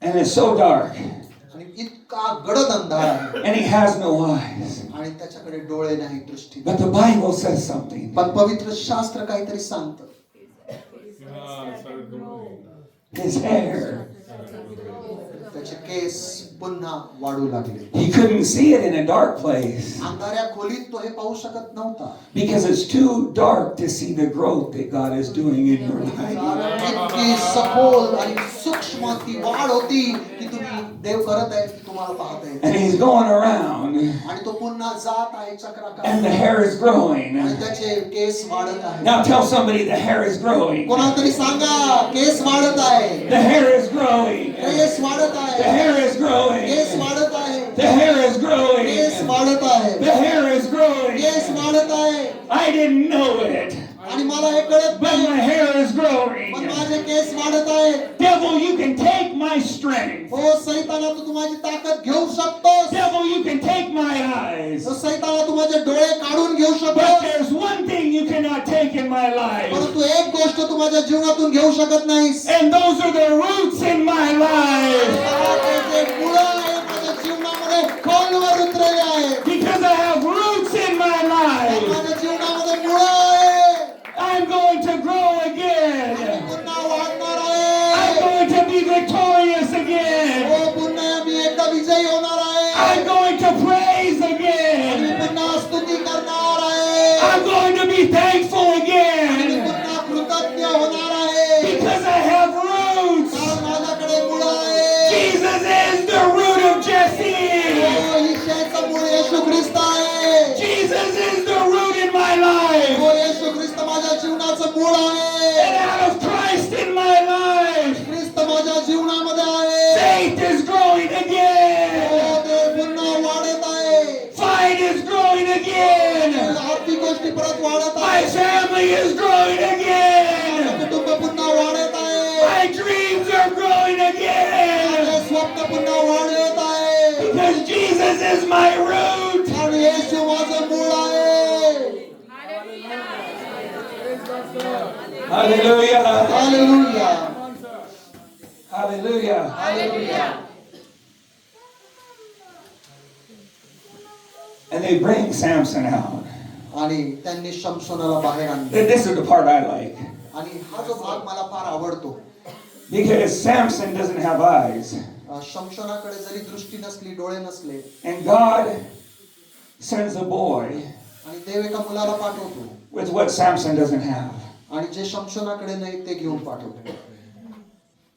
And it's so dark, आणि इतका गडद अंधार आहे and he has no eyes. आणि त्याच्याकडे डोळे नाही, दृष्टी. But the Bible says something. पण पवित्र शास्त्र काहीतरी सांगतं. His hair. त्याचे केस पुन्हा वाढू लागले. He couldn't see it in a dark place अंधाऱ्या खोलीत तो हे पाहू शकत नव्हता. because it's too dark to see the growth that God is doing in your life. कारण इतकी सखोल आणि सूक्ष्म ती वाढ होती की तुम्ही देव करत आहे की तुम्हाला पाहत आहे. And he's going around, आणि तो पुन्हा जात आहे चक्राकार. and the hair is growing. आणि त्याचे केस वाढत आहे. Now tell somebody the hair is growing. कोणाला तरी सांगा केस वाढत आहे. The hair is growing. Case वाढत The आहे. hair is growing. केस वाढत आहे. The hair is growing. Case वाढत आहे. The hair is growing. Case वाढत आहे. I didn't know it, आणि मला हे कळत but नाही my hair is पण growing. माझे केस वाढत आहे. Devil, you can take my strength. हो सैताना तू माझी ताकद घेऊ शकतोस. Devil, you can take my eyes. हो सैताना तू माझे डोळे काढून घेऊ But शकतोस. there's one thing you cannot take in my life, परंतु एक गोष्ट तू माझ्या जीवनातून घेऊ शकत नाहीस. and those are the roots in my life. ते मुळं आहे माझ्या जीवनामध्ये खोलवर उतरले आहे. Because I have roots in my life, माझ्या जीवनामध्ये मुळं आहे. I'm going to grow again. पुन्हा वाढणार I'm आहे. going to be victorious again. हो पुन्हा मी एकदा विजयी होणार आहे. I'm going to praise me again. पुन्हा स्तुती करणार आहे. I'm going to be thankful me again. पुन्हा कृतज्ञ होणार आहे. Because I have roots. कारण माझ्याकडे मुळं आहे. Jesus is the root of Jesse. हो ईशाचं मूळ येशू ख्रिस्त आहे. Jesus is the root in my life. हो येशू ख्रिस्त माझ्या जीवनाचं मूळ आहे. And out of Christ in my life, ख्रिस्त माझ्या जीवनामध्ये आहे. faith is growing again. हो ते पुन्हा वाढत आहे. Fight is growing again. आर्थिक गोष्टी परत वाढत My आहे. family is growing again. कुटुंब पुन्हा वाढत आहे. My dreams are growing again. माझे स्वप्न पुन्हा वाढत आहे. Because Jesus is my root. आणि येशू माझं मूळ आहे. Hallelujah. Hallelujah. Hallelujah. And they bring Samson out. आणि त्यांनी शमशोनाला बाहेर आणले. This is the part I like. आणि हा जो भाग मला फार आवडतो. Because Samson doesn't have eyes. शमशोनाकडे जरी दृष्टी नसली, डोळे नसले, And God sends a boy आणि देव एका मुलाला पाठवतो with what Samson doesn't have. आणि जे शमशोनाकडे नाही ते घेऊन पाठवतो.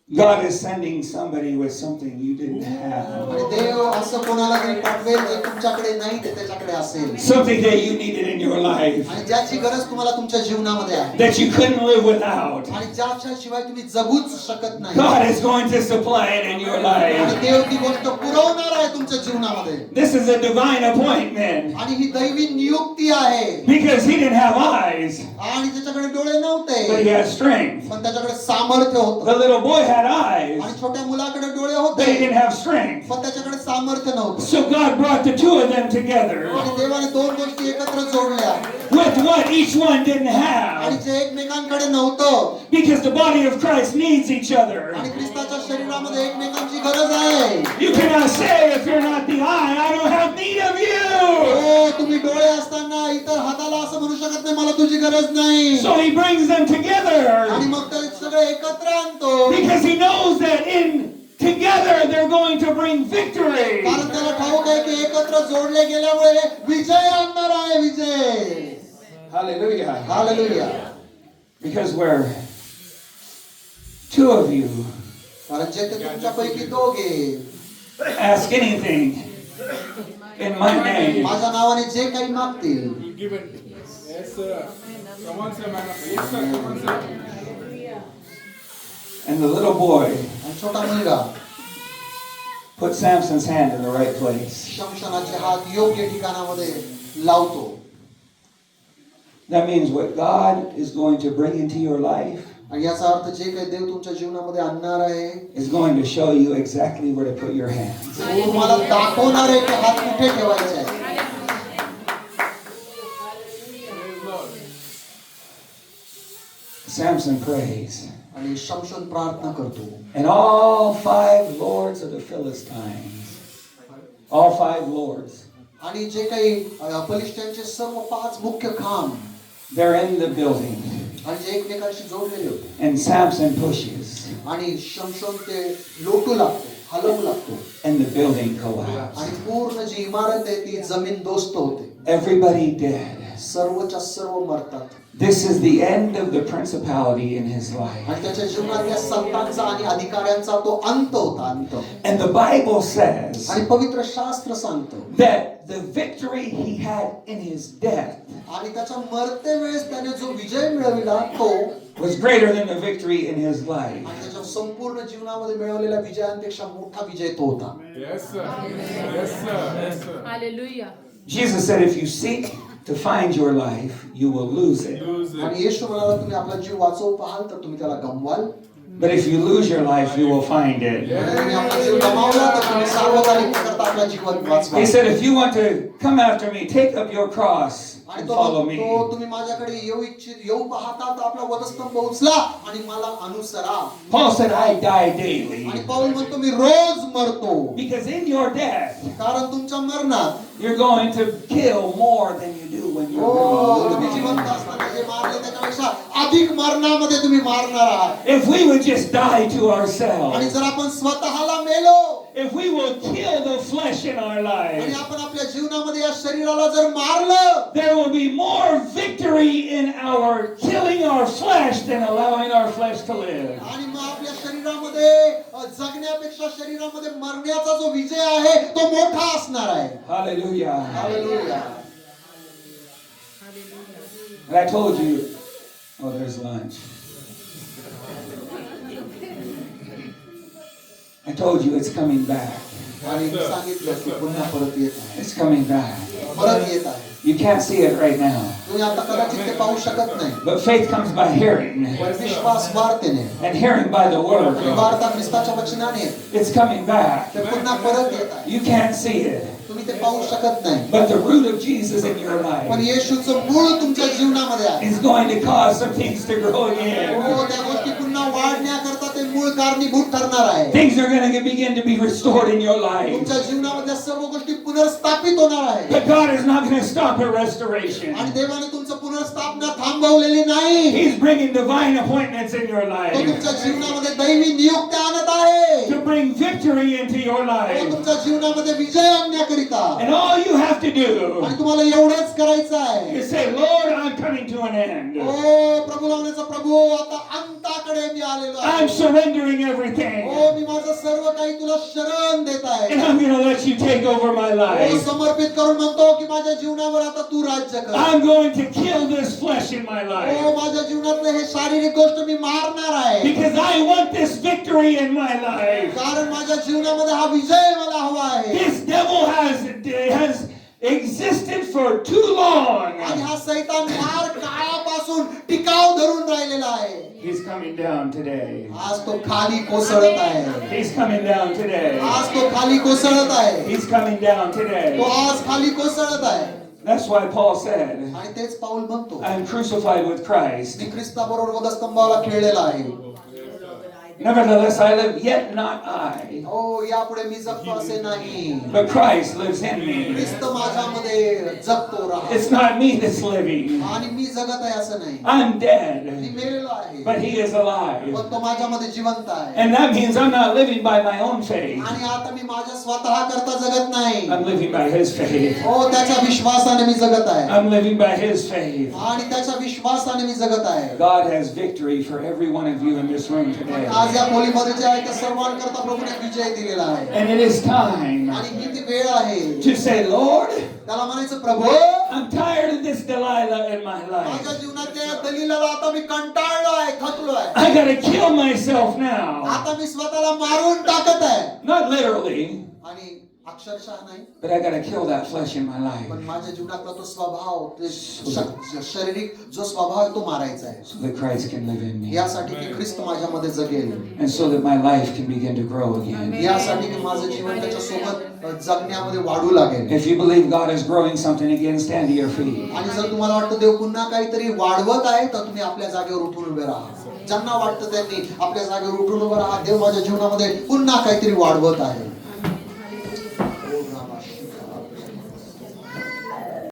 God is sending somebody with something you didn't have. आणि देव असं कोणाला तरी पाठवेल जे तुमच्याकडे नाही ते त्याच्याकडे असेल Something that you needed in your life आणि ज्याची गरज तुम्हाला तुमच्या जीवनामध्ये आहे that you couldn't live without. आणि ज्याशिवाय तुम्ही जगूच शकत नाही God is going to supply it in your आणि life. देव ती गोष्ट पुरवणार आहे तुमच्या जीवनामध्ये This is a divine appointment आणि ही दैवी नियुक्ती आहे because he didn't have eyes, आणि त्याच्याकडे डोळे but नव्हते he had strength. पण त्याच्याकडे सामर्थ्य The होतं little boy had eyes, आणि छोट्या मुलाकडे डोळे but he होते didn't have strength. पण त्याच्याकडे सामर्थ्य नव्हतं So God brought the two of them together आणि देवाने दोन गोष्टी एकत्र जोडल्या with what each one didn't आणि have जे एकमेकांकडे नव्हतं because the body of Christ needs each other. आणि ख्रिस्ताच्या शरीरामध्ये एकमेकांची गरज आहे You cannot say if you're not the eye, I don't have need of you. हो तुम्ही डोळे असताना इतर हाताला असं म्हणू शकत नाही मला तुझी गरज नाही So he brings them together आणि मग ते सगळे एकत्र आणतो because he knows that in together they're going to bring victory. कारण त्याला ठाऊक आहे की एकत्र जोडले गेल्यामुळे विजय आणणार आहे विजय Hallelujah. Hallelujah Because we're two of you कारण जे ते तुमच्यापैकी दोघे ask anything in my name, माझ्या नावाने जे काही मागतील will give it. Yes, sir. Come on, sir, man. Yes, sir. Come on, sir. and the little boy आणि छोटा मुलगा put Samson's hand in the right place. शमशनाचे हात योग्य ठिकाणामध्ये लावतो That means what God is going to bring into your life आणि याचा अर्थ जे काही देव तुमच्या जीवनामध्ये आणणार आहे is going to show you exactly where to put your hands. तो तुम्हाला दाखवणार आहे की हात कुठे ठेवायचे आहे Praise Lord. Samson prays. आणि शमशन प्रार्थना करतो And all 5 lords of the Philistines, all 5 lords, आणि जे काही बलिष्ठांचे सर्व 5 मुख्य खांब they're in the building. आणि जे एकमेकांशी जोडलेले होते And Samson pushes, आणि शमशन ते लोटू लागतो हलवू लागतो and the building collapses. आणि पूर्ण जी इमारत आहे ती जमीनदोस्त होते Everybody dead. सर्वच्या सर्व मरतात This is the end of the principality in his life. आणि त्याच्या जीवनात या सत्तांचा आणि अधिकाऱ्यांचा तो अंत होता अंत And the Bible says आणि पवित्र शास्त्र सांगतं that the victory he had in his death आणि त्याच्या मरते वेळेस त्याने जो विजय मिळविला तो was greater than the victory in his life. आणि त्याच्या संपूर्ण जीवनामध्ये मिळवलेल्या विजयांपेक्षा मोठा विजय तो होता Yes, sir. Yes, sir. Yes, sir. Hallelujah. Jesus said, if you seek to find your life, you will lose it. Lose it. आणि येशू म्हणाला तुम्ही आपला जीव वाचवू पाहाल तर तुम्ही त्याला गमवाल But if you lose your life, you will find it. आणि तुम्ही आपला जीव गमावला तर तुम्ही सार्वकालिक करता आपला जीवन वाचवा He said, if you want to come after me, take up your cross आणि and तो follow me. तो तुम्ही माझ्याकडे येऊ पाहता तर आपला वधस्तंभ उचला आणि मला अनुसरा Paul said, I die daily. आणि पाऊल म्हणतो मी रोज मरतो Because in your death, कारण तुमच्या मरणात you're going to kill more than you do when you're हो तुम्ही living. जिवंत असताना जे मारले त्याच्यापेक्षा अधिक मरणामध्ये तुम्ही मारणार आहात If we would just die to आणि ourselves, जर आपण स्वतःला मेलो if we will kill the flesh in our आणि lives, आपण आपल्या जीवनामध्ये या शरीराला जर मारलं there will be more victory in our killing our flesh than allowing our flesh to live. आणि मग आपल्या शरीरामध्ये जगण्यापेक्षा शरीरामध्ये मरण्याचा जो विजय आहे तो मोठा असणार आहे Hallelujah. Hallelujah And I told you, oh, there's lunch. I told you it's coming back. आणि मी सांगितलं की पुन्हा परत येत आहे It's coming back. परत येत आहे You can't see it right now. तुम्ही आता कदाचित ते पाहू शकत नाही But faith comes by hearing, पण विश्वास वाढतेने and hearing by the word. वार्ता ख्रिस्ताच्या वचनाने It's coming back. ते पुन्हा परत येत आहे You can't see it. तुम्ही ते पाहू शकत नाही But the root of Jesus in your पण life येशूचं मूळ तुमच्या जीवनामध्ये आहे is going to cause some things to grow again. हो त्या गोष्टी पुन्हा वाढण्याकरता ते मूळ कारणीभूत ठरणार आहे Things are going to begin to be restored in your life. तुमच्या जीवनामध्ये सर्व गोष्टी पुनर्स्थापित होणार आहे But God is not going to stop her restoration. आणि देवाने तुमचं पुनर्स्थापना थांबवलेली नाही He's bringing divine appointments in your तो life तुमच्या जीवनामध्ये दैवी नियुक्त्या आणत आहे to bring victory into your तो life. तुमच्या जीवनामध्ये विजय आणण्याकरिता And all you have to do आणि तुम्हाला एवढंच करायचं आहे is say, Lord, I'm coming to an end. ओ प्रभूला म्हणायचं, प्रभू आता अंताकडे मी आलेलो I'm आहे. surrendering everything. ओ मी माझं सर्व काही तुला शरण देत आहे. And I'm going to let you take over my O life. समर्पित करून म्हणतो की माझ्या जीवनावर आता तू राज्य कर. I'm going to kill this flesh in my life. ओ माझ्या जीवनातले हे शारीरिक गोष्ट मी मारणार आहे. Because I want this victory in my life. कारण माझ्या जीवनामध्ये हा विजय मला हवा आहे. This devil has existed for too long. आणि हा सैतान फार काळापासून टिकाव धरून राहिलेला आहे. He's coming down today. आज तो खाली कोसळत आहे. He's coming down today. आज तो खाली कोसळत आहे. He's coming down तो today. आज खाली कोसळत आहे. That's why Paul said, आणि तेच पाऊल म्हणतो, I am crucified with Christ. मी ख्रिस्ताबरोबर वधस्तंभाला खेळलेला आहे. Nevertheless, I live, yet not I, हो यापुढे मी जगतो असे नाही, but Christ lives in me. ख्रिस्त माझ्यामध्ये जगतो राहा. It's not me that's living. आणि मी जगत आहे असं नाही, I'm मी dead, मेलेलो आहे, but He is alive. पण तो माझ्यामध्ये जिवंत आहे. And that means I'm not living by my own faith. आणि आता मी माझ्या स्वतः करता जगत नाही, I'm living by His faith. हो त्याच्या विश्वासाने मी जगत आहे. I'm living by His faith. आणि त्याच्या विश्वासाने मी जगत आहे. God has victory for every one of you in this room today. आज या खोलीमध्ये जे आहे ते सर्वांकरता प्रभूने विजय दिलेला आहे. And it is time आणि ही ती वेळ आहे to say, Lord, त्याला म्हणायचं, प्रभू I'm tired of this Delilah in my life. माझ्या जीवनातल्या दलीलाला आता मी कंटाळलो आहे, थकलो आहे. I gotta kill myself now. आता मी स्वतःला मारून टाकत आहे. Not literally, आणि अक्षरशः नाही, but I gotta kill that flesh in my life पण माझ्या जीवनातला तो स्वभाव, ते शारीरिक जो स्वभाव आहे तो मारायचा आहे. so that Christ can live in me. यासाठी की ख्रिस्त माझ्यामध्ये जगेल, And so that my life can begin to grow again. यासाठी की माझं जीवन त्याच्या सोबत जगण्यामध्ये वाढू लागेल. If you believe God is growing something again, stand to your feet. आणि जर तुम्हाला वाटतं देव पुन्हा काहीतरी वाढवत आहे, तर तुम्ही आपल्या जागेवर उठून उभे राहा. ज्यांना वाटतं त्यांनी आपल्या जागेवर उठून उभे राहा, देव माझ्या जीवनामध्ये पुन्हा काहीतरी वाढवत आहे.